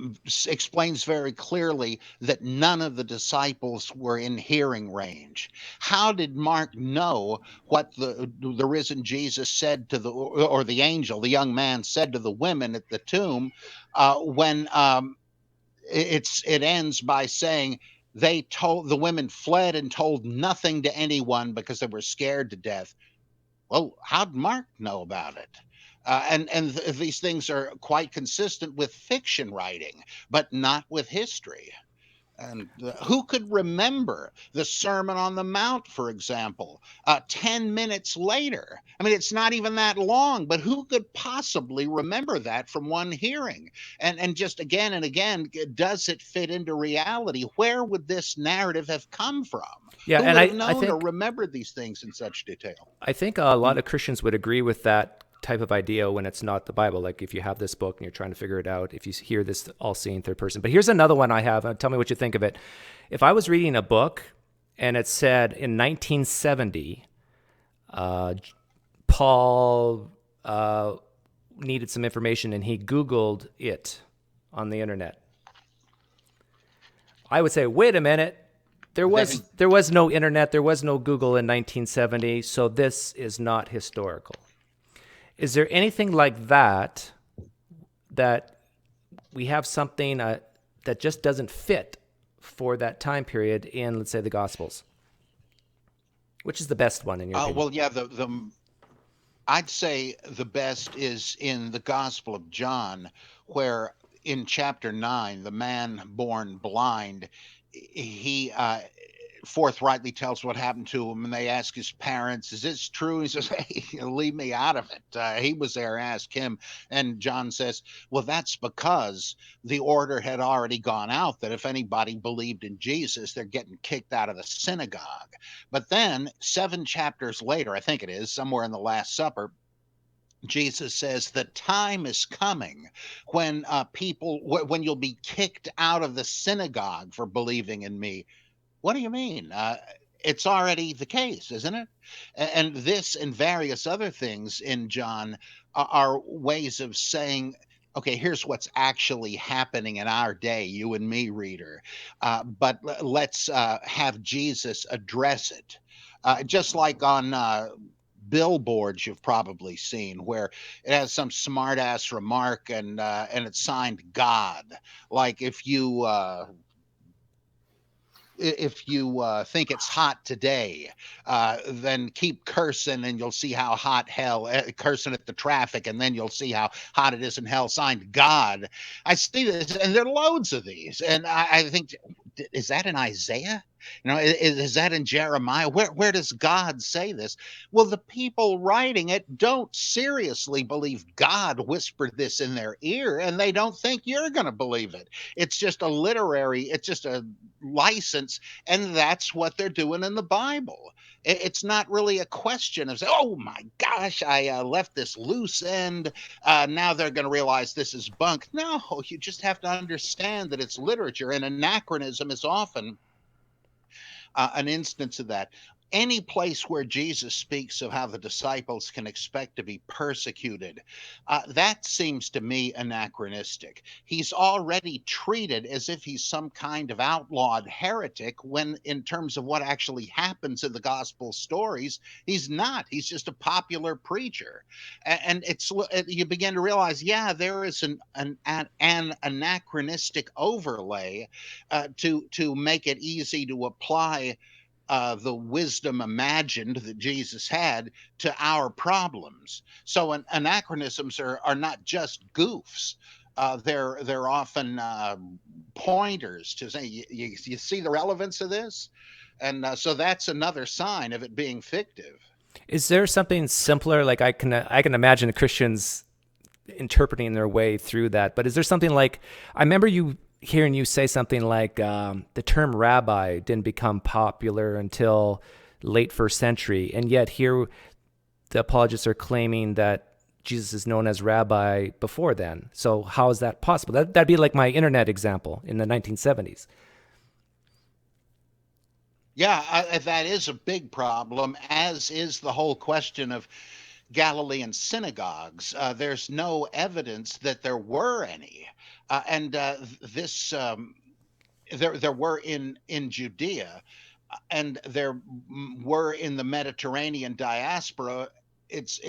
explains very clearly that none of the disciples were in hearing range. How did Mark know what the risen Jesus said to or the angel, the young man said to the women at the tomb, when it ends by saying the women fled and told nothing to anyone because they were scared to death? Well, how'd Mark know about it? And these things are quite consistent with fiction writing, but not with history. And who could remember the Sermon on the Mount, for example, 10 minutes later? I mean, it's not even that long, but who could possibly remember that from one hearing? And just again and again, does it fit into reality? Where would this narrative have come from? Yeah, Who and would have I known or think remembered these things in such detail? I think a lot of Christians would agree with that type of idea when it's not the Bible. Like if you have this book and you're trying to figure it out, if you hear this all-seeing third person. But here's another one I have. Tell me what you think of it. If I was reading a book and it said in 1970, Paul needed some information and he Googled it on the internet, I would say, wait a minute. There was no internet, there was no Google in 1970, so this is not historical. Is there anything like that we have something that just doesn't fit for that time period in, let's say, the Gospels? Which is the best one in your opinion? Well, yeah, I'd say the best is in the Gospel of John, where in chapter 9, the man born blind, he forthrightly tells what happened to him, and they ask his parents, "Is this true?" He says, "Hey, leave me out of it. He was there, ask him." And John says, "Well, that's because the order had already gone out that if anybody believed in Jesus, they're getting kicked out of the synagogue." But then 7 chapters later, I think it is, somewhere in the Last Supper, Jesus says the time is coming when when you'll be kicked out of the synagogue for believing in me. What do you mean? It's already the case, isn't it? And this and various other things in John are ways of saying, okay, here's what's actually happening in our day, you and me, reader. But let's have Jesus address it. Just like on billboards you've probably seen where it has some smartass remark and it's signed God. Like if you think it's hot today, then keep cursing and you'll see how hot hell, cursing at the traffic, and then you'll see how hot it is in hell, signed God. I see this, and there are loads of these. And I think, is that in Isaiah? Is that in Jeremiah? Where does God say this? Well, the people writing it don't seriously believe God whispered this in their ear, and they don't think you're going to believe it. It's just a license, and that's what they're doing in the Bible. It's not really a question of, oh my gosh, I left this loose end. Now they're going to realize this is bunk. No, you just have to understand that it's literature, and anachronism is often an instance of that. any place where Jesus speaks of how the disciples can expect to be persecuted, that seems to me anachronistic. He's already treated as if he's some kind of outlawed heretic, when, in terms of what actually happens in the gospel stories, he's not. He's just a popular preacher. And you begin to realize, yeah, there is an anachronistic overlay to make it easy to apply the wisdom imagined that Jesus had to our problems. So anachronisms are not just goofs. They're often pointers to say, you see the relevance of this, and so that's another sign of it being fictive. Is there something simpler? Like I can imagine Christians interpreting their way through that, but is there something like, I remember hearing you say something like the term rabbi didn't become popular until late first century, and yet here the apologists are claiming that Jesus is known as rabbi before then. So how is that possible? That'd be like my internet example in the 1970s. Yeah, that is a big problem, as is the whole question of Galilean synagogues. There's no evidence that there were any, and this there were in Judea, and there were in the Mediterranean diaspora. It's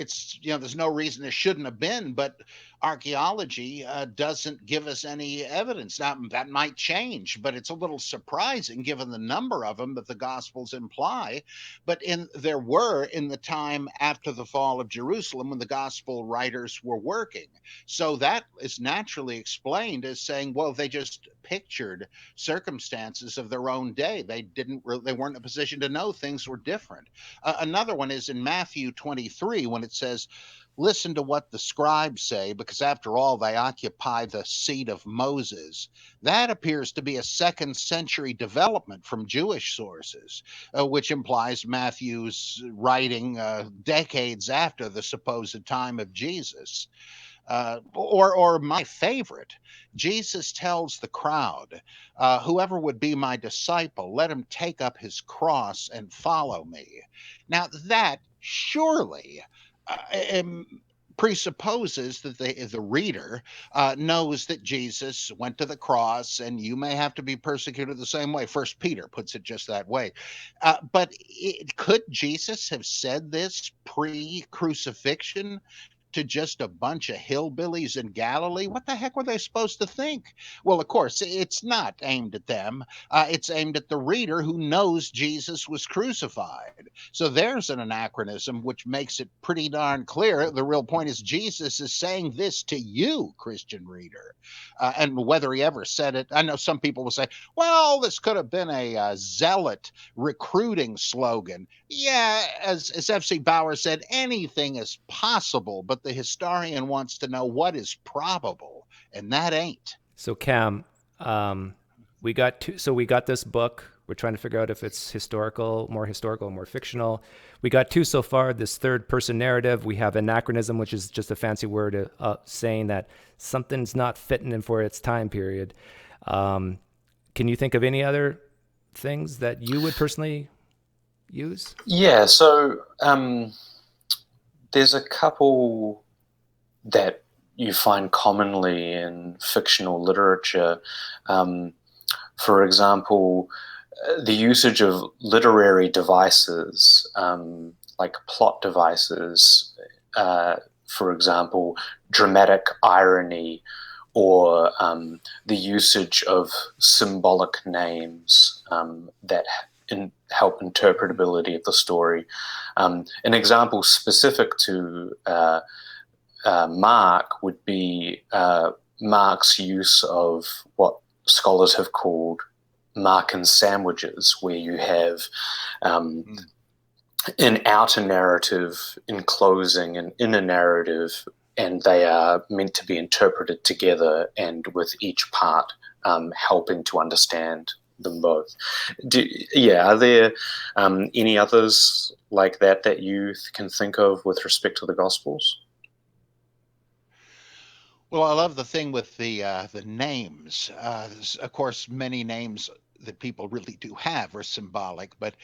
there's no reason there shouldn't have been, but archaeology doesn't give us any evidence. Now that might change, but it's a little surprising given the number of them that the Gospels imply. But there were in the time after the fall of Jerusalem, when the Gospel writers were working. So that is naturally explained as saying, well, they just pictured circumstances of their own day. They weren't in a position to know things were different. Another one is in Matthew 23, when it says, listen to what the scribes say, because after all, they occupy the seat of Moses. That appears to be a second century development from Jewish sources, which implies Matthew's writing decades after the supposed time of Jesus. Or my favorite, Jesus tells the crowd, whoever would be my disciple, let him take up his cross and follow me. Now, that surely presupposes that the reader knows that Jesus went to the cross, and you may have to be persecuted the same way. First Peter puts it just that way. But could Jesus have said this pre-crucifixion to just a bunch of hillbillies in Galilee? What the heck were they supposed to think? Well, of course, it's not aimed at them. It's aimed at the reader who knows Jesus was crucified. So there's an anachronism which makes it pretty darn clear. The real point is Jesus is saying this to you, Christian reader. And whether he ever said it, I know some people will say, well, this could have been a zealot recruiting slogan. Yeah, as F.C. Bauer said, anything is possible, but the historian wants to know what is probable, and that ain't. So Cam, we got two. So we got this book. We're trying to figure out if it's historical, more fictional. We got two so far. This third person narrative. We have anachronism, which is just a fancy word saying that something's not fitting in for its time period. Can you think of any other things that you would personally use? Yeah, so there's a couple that you find commonly in fictional literature. For example, the usage of literary devices, like plot devices, for example, dramatic irony, or the usage of symbolic names that help interpretability of the story. An example specific to Mark would be Mark's use of what scholars have called Markan sandwiches, where you have an outer narrative enclosing an inner narrative, and they are meant to be interpreted together, and with each part helping to understand them both. Are there any others like that you can think of with respect to the Gospels? Well, I love the thing with the names. Of course, many names that people really do have are symbolic, but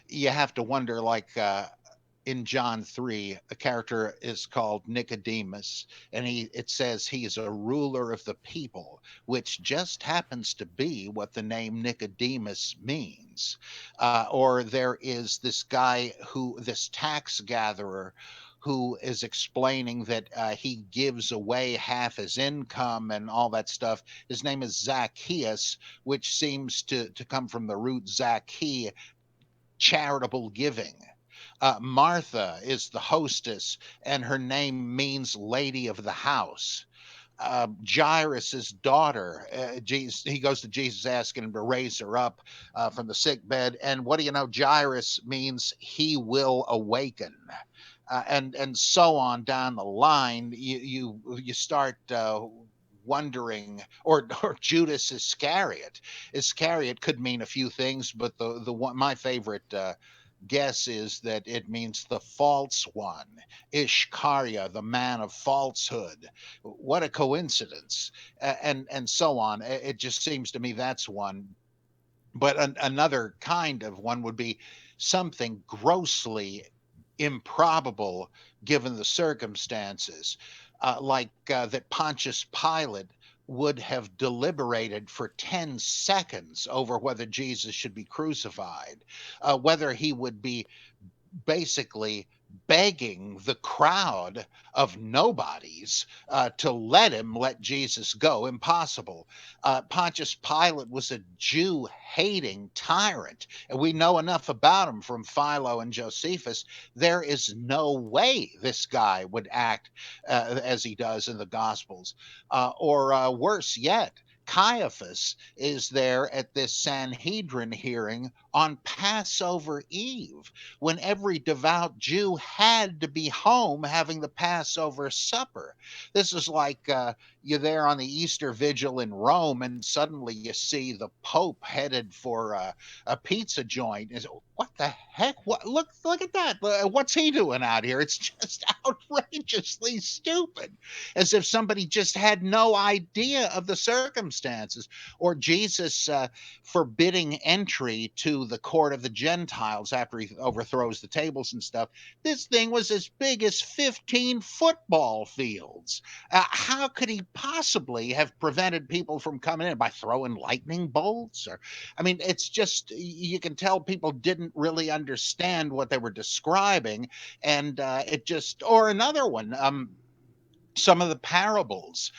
you have to wonder, like, in John 3, a character is called Nicodemus, and it says he is a ruler of the people, which just happens to be what the name Nicodemus means. Or there is this tax gatherer who is explaining that he gives away half his income and all that stuff. His name is Zacchaeus, which seems to come from the root Zacchae, charitable giving. Martha is the hostess, and her name means lady of the house. Jairus's daughter, Jesus, he goes to Jesus asking him to raise her up from the sick bed. And what do you know? Jairus means he will awaken. And so on down the line, you start wondering, or Judas Iscariot. Iscariot could mean a few things, but the one my favorite guess is that it means the false one, Ishkaria, the man of falsehood. What a coincidence, and so on. It just seems to me that's one. But another kind of one would be something grossly improbable given the circumstances, like that Pontius Pilate would have deliberated for 10 seconds over whether Jesus should be crucified, whether he would be basically begging the crowd of nobodies to let Jesus go. Impossible. Pontius Pilate was a Jew hating tyrant, and we know enough about him from Philo and Josephus. There is no way this guy would act as he does in the Gospels. Or worse yet, Caiaphas is there at this Sanhedrin hearing on Passover Eve, when every devout Jew had to be home having the Passover supper. This is like you're there on the Easter Vigil in Rome, and suddenly you see the Pope headed for a pizza joint. And so, what the heck? What? Look at that! What's he doing out here? It's just outrageously stupid, as if somebody just had no idea of the circumstances. Or Jesus forbidding entry to the court of the Gentiles after he overthrows the tables and stuff. This thing was as big as 15 football fields. How could he possibly have prevented people from coming in by throwing lightning bolts? Or, I mean, it's just, you can tell people didn't really understand what they were describing, and or another one. Some of the parables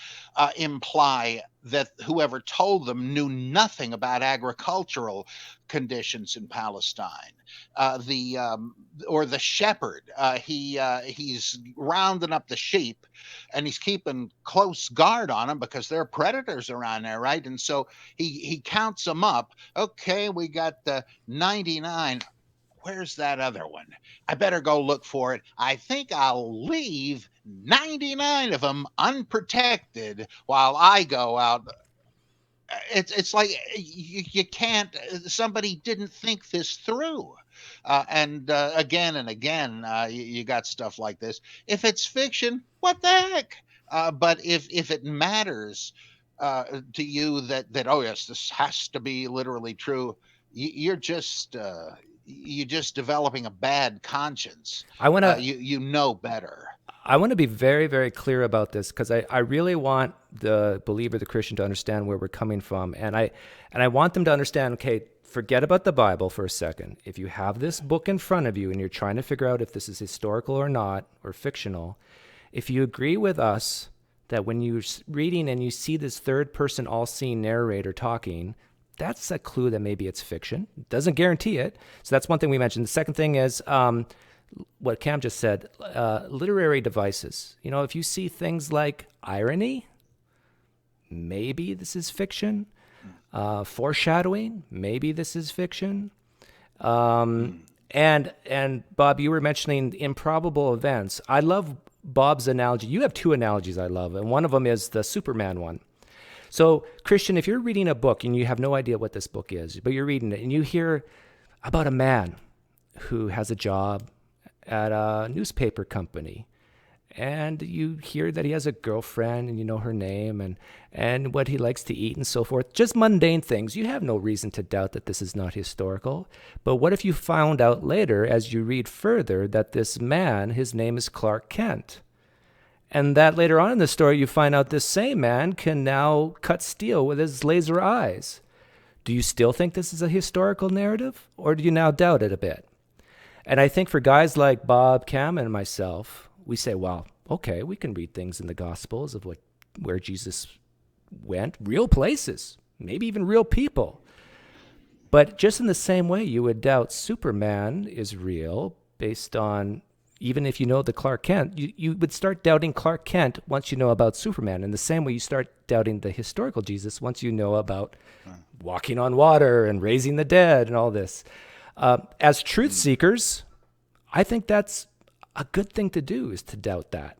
imply that whoever told them knew nothing about agricultural conditions in Palestine. The shepherd, he's rounding up the sheep, and he's keeping close guard on them because there are predators around there, right? And so he counts them up. Okay, we got the 99. Where's that other one? I better go look for it. I think I'll leave 99 of them unprotected while I go out. It's like you can't. Somebody didn't think this through, and again and again, you got stuff like this. If it's fiction, what the heck? But if it matters to you that oh yes, this has to be literally true, you're just developing a bad conscience. I want to You know better. I want to be very, very clear about this, because I really want the believer, the Christian, to understand where we're coming from. And I want them to understand, okay, forget about the Bible for a second. If you have this book in front of you and you're trying to figure out if this is historical or not, or fictional, if you agree with us that when you're reading and you see this third-person all-seeing narrator talking, that's a clue that maybe it's fiction. It doesn't guarantee it. So that's one thing we mentioned. The second thing is what Cam just said, literary devices. You know, if you see things like irony, maybe this is fiction. Foreshadowing, maybe this is fiction. And Bob, you were mentioning improbable events. I love Bob's analogy. You have two analogies I love, and one of them is the Superman one. So, Christian, if you're reading a book and you have no idea what this book is, but you're reading it and you hear about a man who has a job at a newspaper company, and you hear that he has a girlfriend and you know her name and what he likes to eat and so forth. Just mundane things. You have no reason to doubt that this is not historical. But what if you found out later, as you read further, that this man, his name is Clark Kent? And that later on in the story, you find out this same man can now cut steel with his laser eyes. Do you still think this is a historical narrative, or do you now doubt it a bit? And I think for guys like Bob, Cam, and myself, we say, well, okay, we can read things in the Gospels of where Jesus went, real places, maybe even real people. But just in the same way you would doubt Superman is real based on, even if you know the Clark Kent, you would start doubting Clark Kent once you know about Superman. In the same way you start doubting the historical Jesus once you know about walking on water and raising the dead and all this. As truth seekers, I think that's a good thing to do, is to doubt that.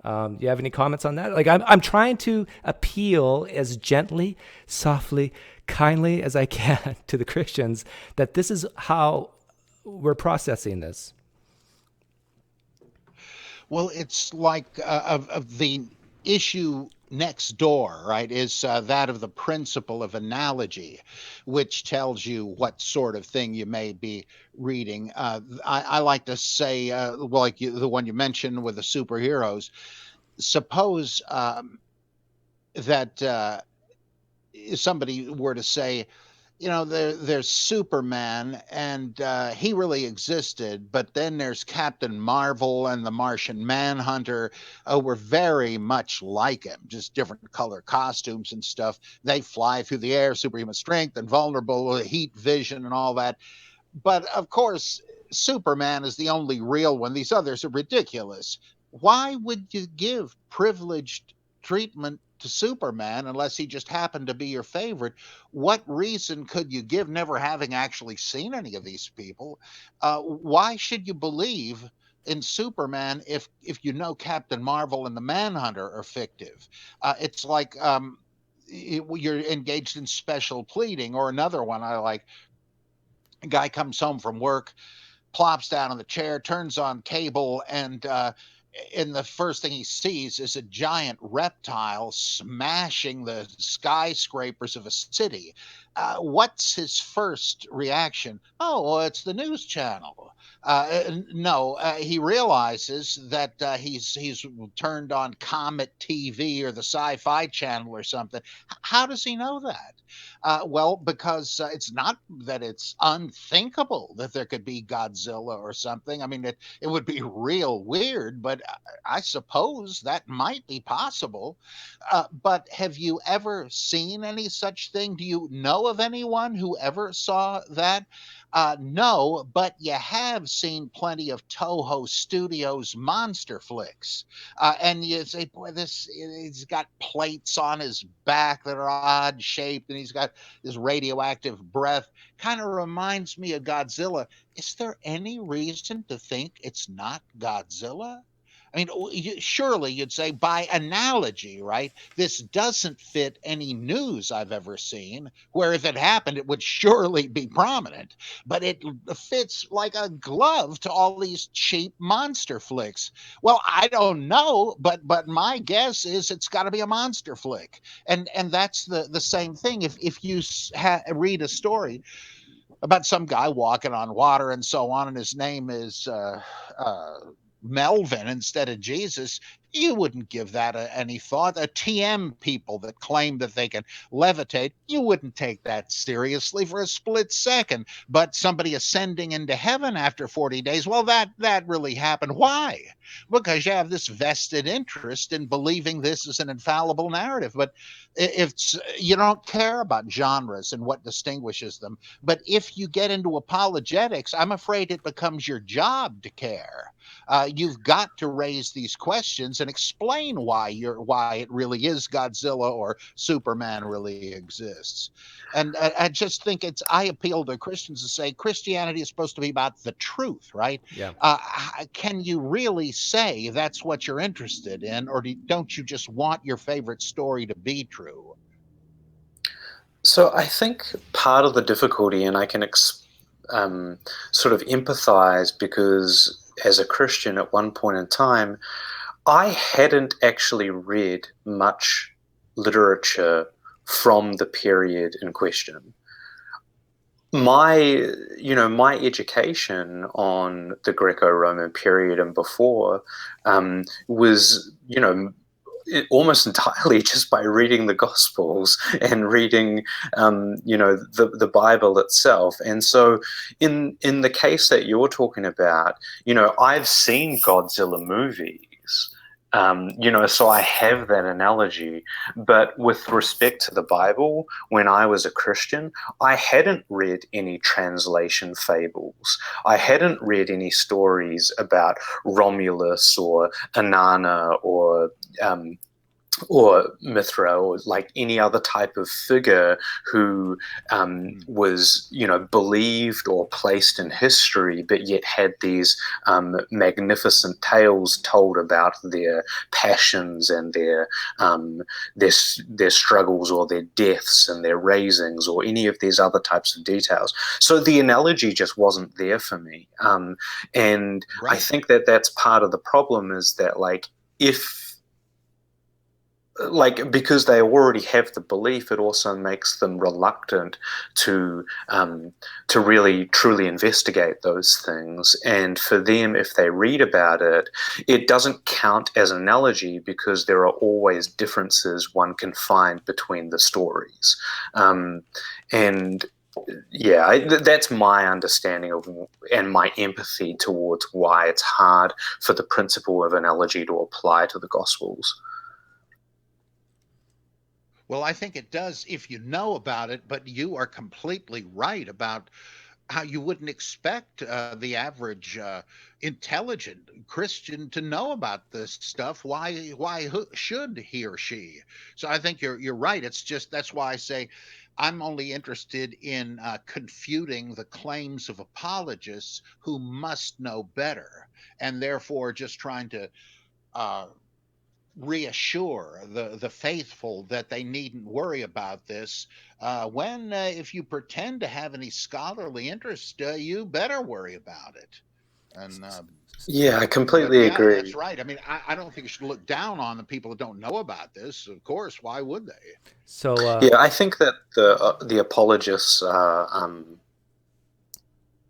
You have any comments on that? Like, I'm trying to appeal as gently, softly, kindly as I can to the Christians that this is how we're processing this. Well, it's like of the issue next door, right, is that of the principle of analogy, which tells you what sort of thing you may be reading. I like to say, well, like the one you mentioned with the superheroes, suppose that somebody were to say, there's Superman, and he really existed, but then there's Captain Marvel and the Martian Manhunter. Were very much like him, just different color costumes and stuff. They fly through the air, superhuman strength, and vulnerable heat vision and all that. But of course, Superman is the only real one. These others are ridiculous. Why would you give privileged treatment to Superman unless he just happened to be your favorite? What reason could you give, never having actually seen any of these people? Why should you believe in Superman if you know Captain Marvel and the Manhunter are fictive? It's like you're engaged in special pleading. Or another one I like, a guy comes home from work, plops down in the chair, turns on cable, and the first thing he sees is a giant reptile smashing the skyscrapers of a city. What's his first reaction? Oh, well, it's the news channel. No, he realizes that he's turned on Comet TV or the Sci-Fi Channel or something. How does he know that? Well, because it's not that it's unthinkable that there could be Godzilla or something. I mean, it would be real weird, but I suppose that might be possible. But have you ever seen any such thing? Do you know of anyone who ever saw that? No, but you have seen plenty of Toho Studios monster flicks. And you say, boy, he's got plates on his back that are odd shaped, and he's got this radioactive breath. Kind of reminds me of Godzilla. Is there any reason to think it's not Godzilla? I mean, surely you'd say by analogy, right? This doesn't fit any news I've ever seen, where if it happened, it would surely be prominent. But it fits like a glove to all these cheap monster flicks. Well, I don't know, but my guess is it's got to be a monster flick, and that's the same thing. If you read a story about some guy walking on water and so on, and his name is uh, Melvin instead of Jesus, you wouldn't give that any thought. The TM people that claim that they can levitate, you wouldn't take that seriously for a split second. But somebody ascending into heaven after 40 days, well, that really happened. Why? Because you have this vested interest in believing this is an infallible narrative. But if you don't care about genres and what distinguishes them, but if you get into apologetics, I'm afraid it becomes your job to care. You've got to raise these questions and explain why it really is Godzilla or Superman really exists. And I just think I appeal to Christians to say Christianity is supposed to be about the truth, right? Yeah. Can you really say that's what you're interested in, or don't you just want your favorite story to be true? So I think part of the difficulty, and I can sort of empathize, because as a Christian at one point in time, I hadn't actually read much literature from the period in question. My education on the Greco-Roman period and before was, almost entirely just by reading the Gospels and reading, the Bible itself. And so, in the case that you're talking about, I've seen Godzilla movies. So I have that analogy. But with respect to the Bible, when I was a Christian, I hadn't read any translation fables. I hadn't read any stories about Romulus or Inanna or Mithra, or like any other type of figure who was, believed or placed in history, but yet had these magnificent tales told about their passions and their struggles or their deaths and their raisings or any of these other types of details. So the analogy just wasn't there for me, and Right. I think that that's part of the problem, is that because they already have the belief, it also makes them reluctant to really truly investigate those things. And for them, if they read about it, it doesn't count as an analogy because there are always differences one can find between the stories. And yeah, that's my understanding of and my empathy towards why it's hard for the principle of analogy to apply to the Gospels. Well, I think it does if you know about it, but you are completely right about how you wouldn't expect the average intelligent Christian to know about this stuff. Why should he or she? So I think you're right. It's just that's why I say I'm only interested in confuting the claims of apologists who must know better, and therefore just trying to uh, reassure the faithful that they needn't worry about this. When if you pretend to have any scholarly interest, you better worry about it. And Yeah, I but completely yeah, that's agree. right. I mean, I don't think you should look down on the people that don't know about this. Of course, why would they? So Yeah, I think that the apologists are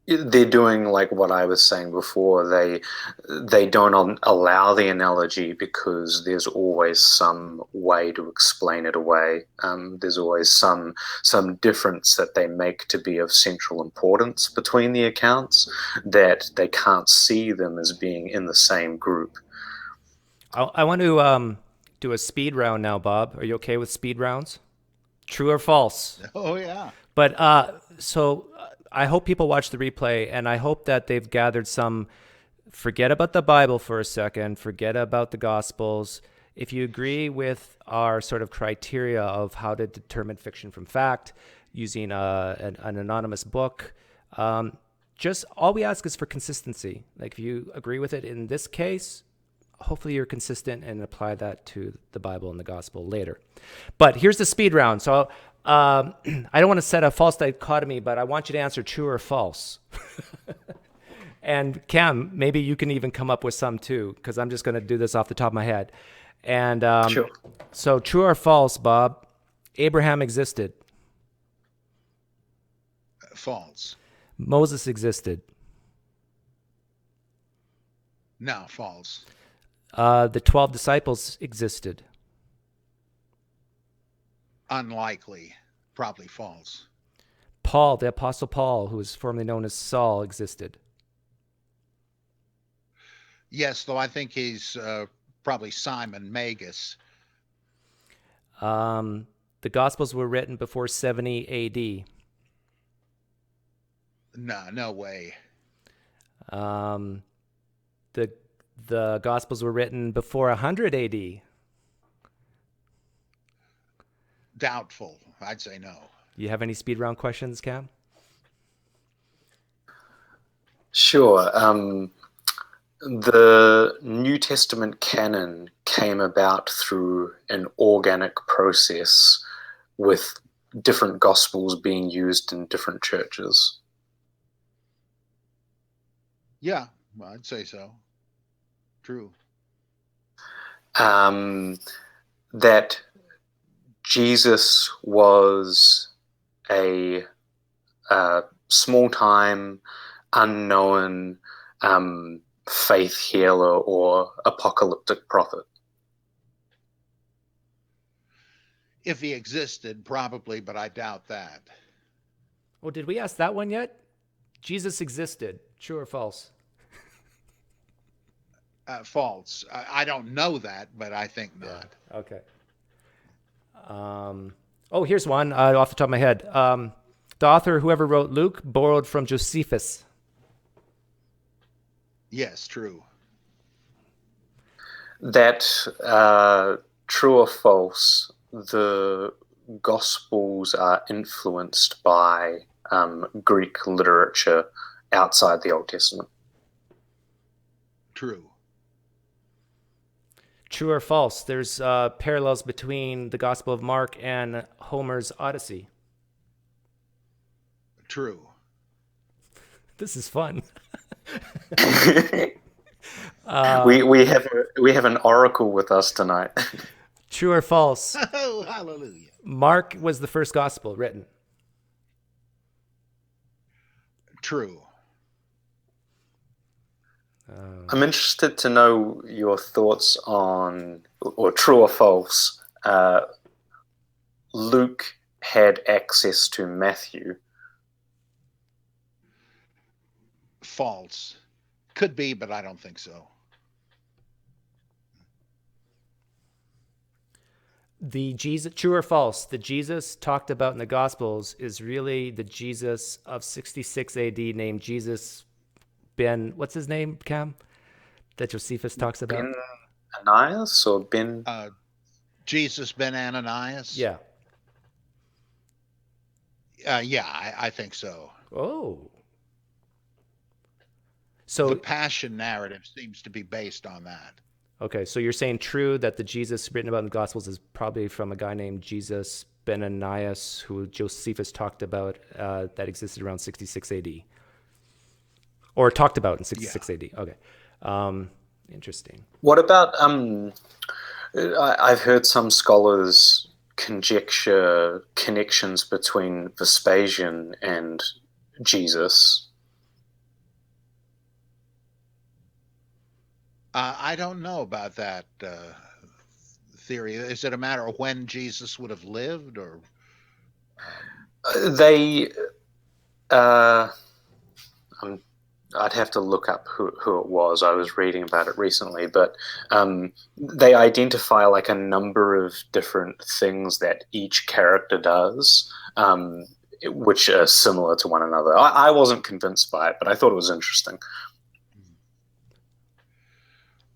they're doing like what I was saying before. They don't allow the analogy because there's always some way to explain it away. There's always some difference that they make to be of central importance between the accounts, that they can't see them as being in the same group. I want to do a speed round now, Bob. Are you okay with speed rounds? True or false? Oh yeah. But I hope people watch the replay, and I hope that they've gathered some. Forget about the Bible for a second. Forget about the Gospels. If you agree with our sort of criteria of how to determine fiction from fact using an anonymous book, just all we ask is for consistency. Like if you agree with it in this case, hopefully you're consistent and apply that to the Bible and the Gospel later. But here's the speed round. So I don't want to set a false dichotomy, but I want you to answer true or false. And Cam, maybe you can even come up with some too, because I'm just going to do this off the top of my head. And Sure. so true or false, Bob, Abraham existed. False. Moses existed. No, false. The 12 disciples existed. Unlikely. Probably false. Paul, the Apostle Paul, who was formerly known as Saul, existed. Yes, though I think he's probably Simon Magus. The Gospels were written before 70 A.D. No, no way. The Gospels were written before 100 A.D. Doubtful. I'd say no. You have any speed round questions, Cam? Sure. The New Testament canon came about through an organic process with different gospels being used in different churches. Yeah, I'd say so. True. That Jesus was a small-time, unknown faith healer or apocalyptic prophet. If he existed, probably, but I doubt that. Well, did we ask that one yet? Jesus existed. True or false? False. I don't know that, but I think not. Yeah. Okay. Oh, here's one off the top of my head. The author, whoever wrote Luke, borrowed from Josephus. Yes, true. That true or false, the Gospels are influenced by Greek literature outside the Old Testament. True. True or false? There's parallels between the Gospel of Mark and Homer's Odyssey. True. This is fun. We have an oracle with us tonight. True or false? Oh, hallelujah. Mark was the first gospel written. True. I'm interested to know your thoughts on, or true or false, Luke had access to Matthew. False. Could be, but I don't think so. True or false? The Jesus talked about in the Gospels is really the Jesus of 66 AD named Jesus Ben. What's his name, Cam? That Josephus talks about. Ben Ananias or Ben? Jesus ben Ananias. Yeah. Yeah, I think so. Oh. So the Passion narrative seems to be based on that. Okay, so you're saying true that the Jesus written about in the Gospels is probably from a guy named Jesus ben Ananias, who Josephus talked about, that existed around 66 AD. Or talked about in 66 AD. Okay. Interesting. What about, I've heard some scholars conjecture connections between Vespasian and Jesus. I don't know about that theory. Is it a matter of when Jesus would have lived, or I'd have to look up who it was. I was reading about it recently, but they identify like a number of different things that each character does, which are similar to one another. I wasn't convinced by it, but I thought it was interesting.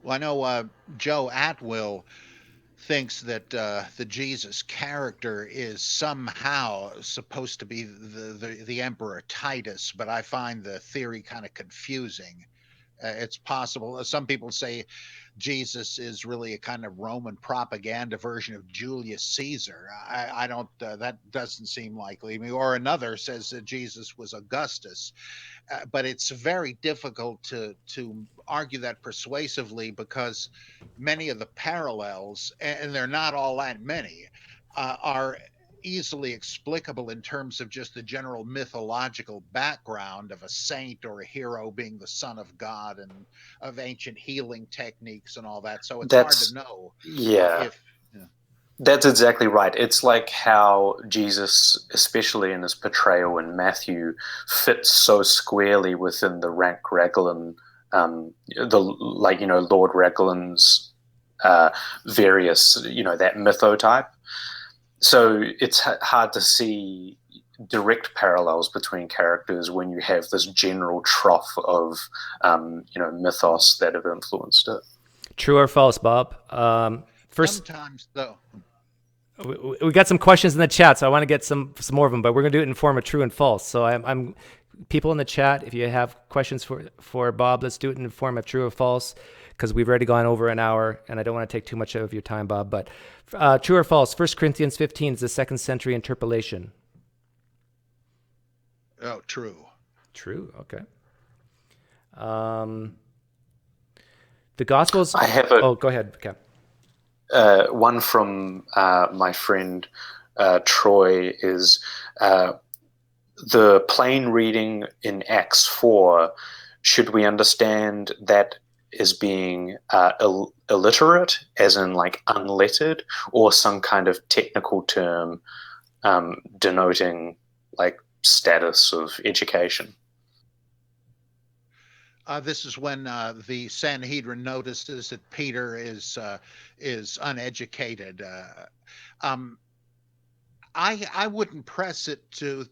Well, I know Joe Atwill thinks that the Jesus character is somehow supposed to be the Emperor Titus, but I find the theory kind of confusing. It's possible. Some people say Jesus is really a kind of Roman propaganda version of Julius Caesar. I don't. That doesn't seem likely. Or another says that Jesus was Augustus. But it's very difficult to argue that persuasively, because many of the parallels, and they're not all that many, are easily explicable in terms of just the general mythological background of a saint or a hero being the son of God, and of ancient healing techniques and all that. So it's hard to know. Yeah. That's exactly right. It's like how Jesus, especially in his portrayal in Matthew, fits so squarely within the rank Raglan, Lord Raglan's various, that mythotype. So it's hard to see direct parallels between characters when you have this general trough of, mythos that have influenced it. True or false, Bob? Sometimes, though. We got some questions in the chat, so I want to get some more of them, but we're going to do it in form of true and false. So I'm people in the chat, if you have questions for Bob, let's do it in the form of true or false, because we've already gone over an hour, and I don't want to take too much of your time, Bob. But true or false, 1 Corinthians 15 is the 2nd century interpolation. Oh, true. True, okay. The Gospels. I have Go ahead, Cam. one from my friend Troy is the plain reading in Acts 4. Should we understand that as being illiterate, as in like unlettered, or some kind of technical term denoting like status of education? This is when the Sanhedrin notices that Peter is uneducated. I wouldn't press it to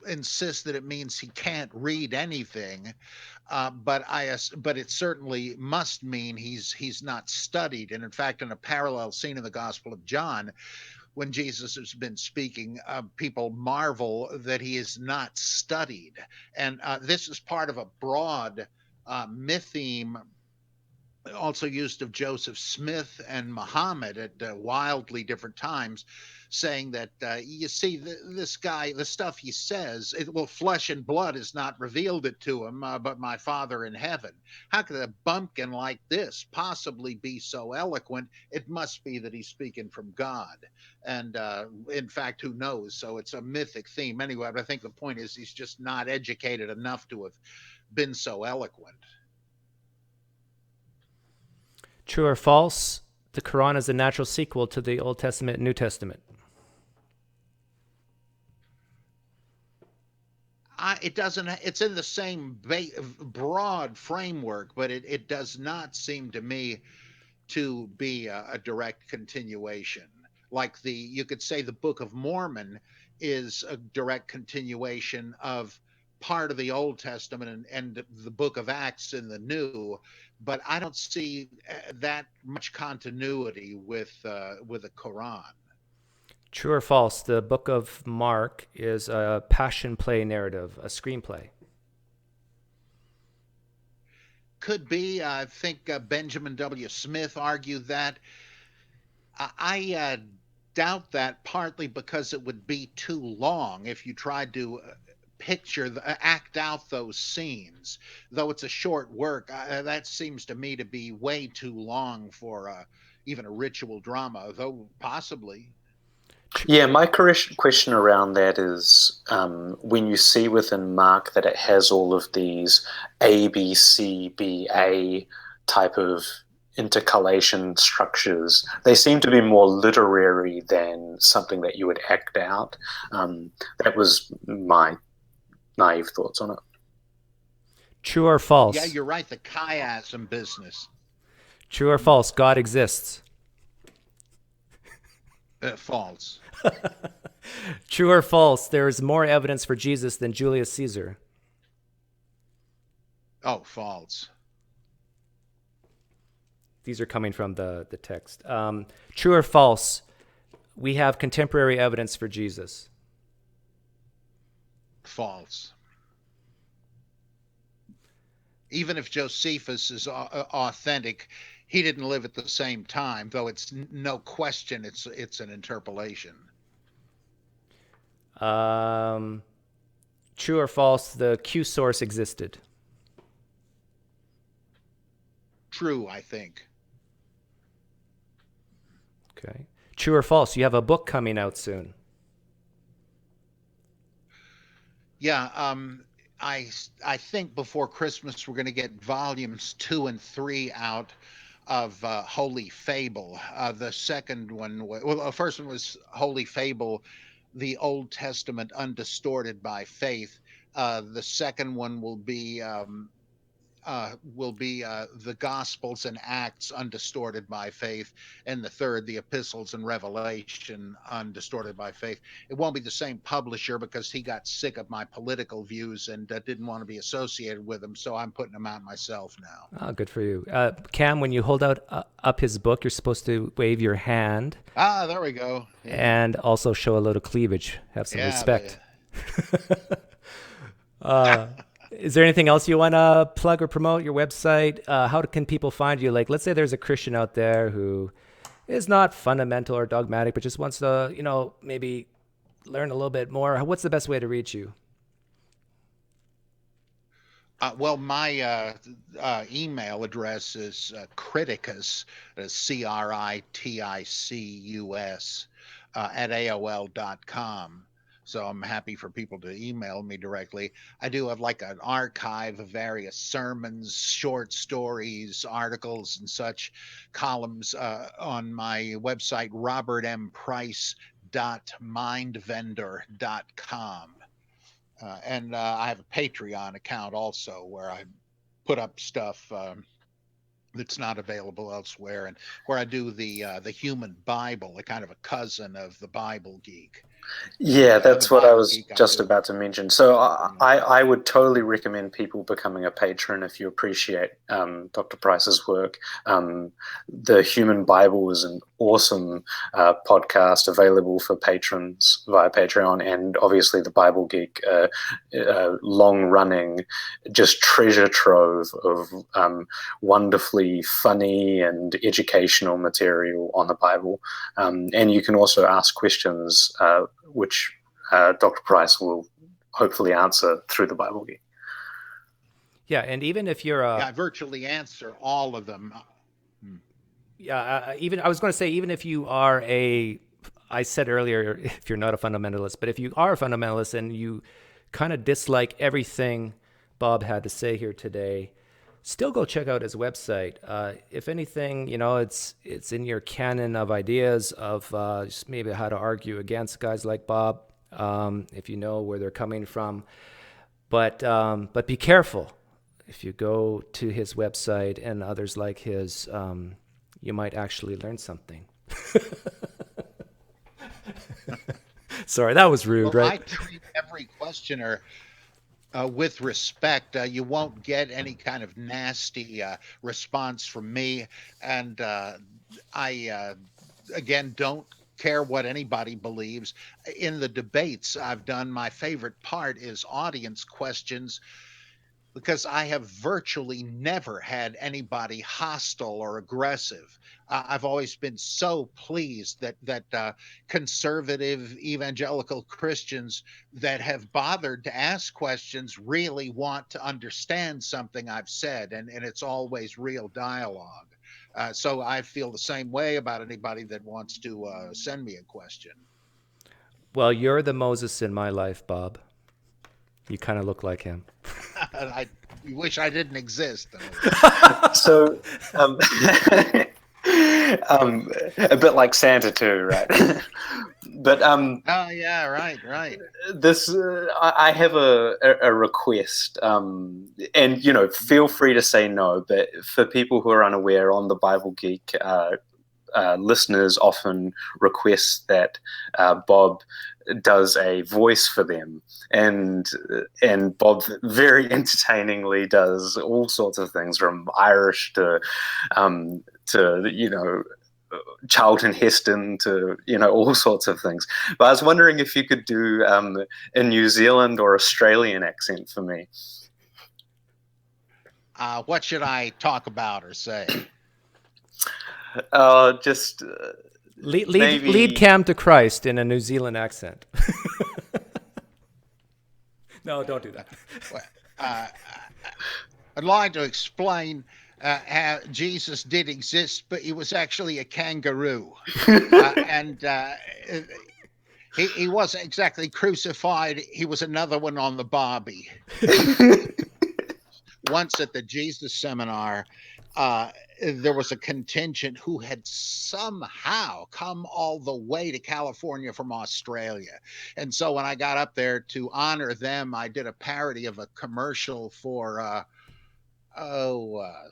insist that it means he can't read anything, but it certainly must mean he's not studied. And in fact, in a parallel scene in the Gospel of John, when Jesus has been speaking, people marvel that he is not studied. And this is part of a broad mytheme also used of Joseph Smith and Muhammad at wildly different times, saying that you see this guy, the stuff he says, flesh and blood has not revealed it to him, but my Father in heaven. How could a bumpkin like this possibly be so eloquent? It must be that he's speaking from God. And in fact, who knows? So it's a mythic theme anyway. But I think the point is he's just not educated enough to have been so eloquent. True or false? The Quran is a natural sequel to the Old Testament and New Testament. It doesn't. It's in the same broad framework, but it does not seem to me to be a direct continuation. Like you could say the Book of Mormon is a direct continuation of part of the Old Testament and the Book of Acts in the New, but I don't see that much continuity with the Quran. True or false? The Book of Mark is a passion play narrative, a screenplay. Could be. I think Benjamin W. Smith argued that. I doubt that, partly because it would be too long if you tried to act out those scenes. Though it's a short work, that seems to me to be way too long for even a ritual drama, though possibly. Yeah, my question around that is when you see within Mark that it has all of these A, B, C, B, A type of intercalation structures, they seem to be more literary than something that you would act out. That was my naive thoughts on it. True or false? Yeah, you're right, the chiasm business. True or false? God exists. False. True or false? There is more evidence for Jesus than Julius Caesar. Oh, false. These are coming from the text. True or false? We have contemporary evidence for Jesus. False. Even if Josephus is authentic, he didn't live at the same time, though it's no question it's an interpolation. True or false? The Q source existed. True, I think. Okay. True or false? You have a book coming out soon. Yeah, I think before Christmas we're going to get volumes 2 and 3 out of Holy Fable. The second one, the first one was Holy Fable, the Old Testament undistorted by faith. The second one will be the Gospels and Acts undistorted by faith, and the third, the Epistles and Revelation undistorted by faith. It won't be the same publisher because he got sick of my political views and didn't want to be associated with them, so I'm putting them out myself now. Oh, good for you. Cam, when you hold out up his book, you're supposed to wave your hand. Ah, there we go. Yeah. And also show a little cleavage. Have some respect. Is there anything else you want to plug or promote? Your website? How can people find you? Like, let's say there's a Christian out there who is not fundamental or dogmatic, but just wants to, maybe learn a little bit more. What's the best way to reach you? Well, my email address is criticus, CRITICUS, at AOL.com. So I'm happy for people to email me directly. I do have like an archive of various sermons, short stories, articles, and such columns on my website, robertmprice.mindvendor.com. And I have a Patreon account also where I put up stuff that's not available elsewhere, and where I do the Human Bible, a kind of a cousin of the Bible Geek. Yeah, The that's what I Bible was Geek I just do. about to mention. So I would totally recommend people becoming a patron if you appreciate Dr. Price's work. The Human Bible is an awesome podcast available for patrons via Patreon, and obviously the Bible Geek, long-running, just treasure trove of wonderfully funny and educational material on the Bible. And you can also ask questions which Dr. Price will hopefully answer through the Bible Geek. Yeah, and even if you're Yeah, I virtually answer all of them. even I was going to say, even if you are I said earlier, if you're not a fundamentalist, but if you are a fundamentalist and you kind of dislike everything Bob had to say here today, still go check out his website. If anything, it's in your canon of ideas of just maybe how to argue against guys like Bob, if you know where they're coming from. But be careful. If you go to his website and others like his, you might actually learn something. Sorry, that was rude, Well, right? I treat every questioner with respect. You won't get any kind of nasty response from me. And I, again, don't care what anybody believes. In the debates I've done, my favorite part is audience questions, because I have virtually never had anybody hostile or aggressive. I've always been so pleased that conservative evangelical Christians that have bothered to ask questions really want to understand something I've said, and it's always real dialogue. So I feel the same way about anybody that wants to send me a question. Well, you're the Moses in my life, Bob. You kind of look like him. I wish I didn't exist. So, a bit like Santa too, right? But Oh yeah, right. this I have a request, and feel free to say no. But for people who are unaware, on the Bible Geek, listeners often request that Bob does a voice for them, and Bob very entertainingly does all sorts of things, from Irish to Charlton Heston to all sorts of things. But I was wondering if you could do a New Zealand or Australian accent for me. What should I talk about or say? Just lead Cam to Christ in a New Zealand accent. No, don't do that. Well, I'd like to explain how Jesus did exist, but he was actually a kangaroo. And he wasn't exactly crucified. He was another one on the Barbie. Once at the Jesus seminar, there was a contingent who had somehow come all the way to California from Australia. And so when I got up there to honor them, I did a parody of a commercial for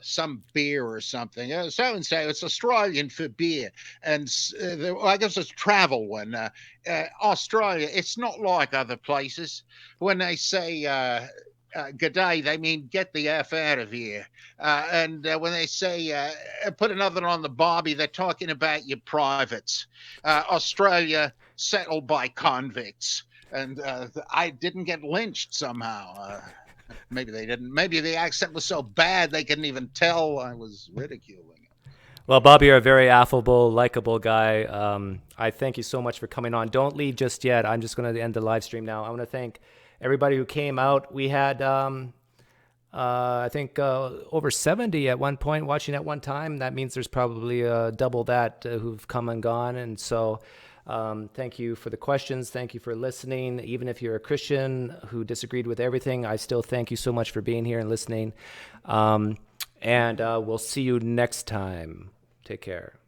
some beer or something. So and so, it's Australian for beer. And I guess it's a travel one. Australia, it's not like other places. When they say g'day, they mean get the F out of here. And when they say put another on the Barbie, they're talking about your privates. Australia, settled by convicts. And I didn't get lynched somehow. Maybe they didn't. Maybe the accent was so bad they couldn't even tell I was ridiculing it. Well, Bob, you're a very affable, likable guy. I thank you so much for coming on. Don't leave just yet. I'm just going to end the live stream now. I want to thank everybody who came out. We had I think over 70 at one point watching at one time. That means there's probably double that who've come and gone. And so thank you for the questions. Thank you for listening. Even if you're a Christian who disagreed with everything, I still thank you so much for being here and listening. And we'll see you next time. Take care.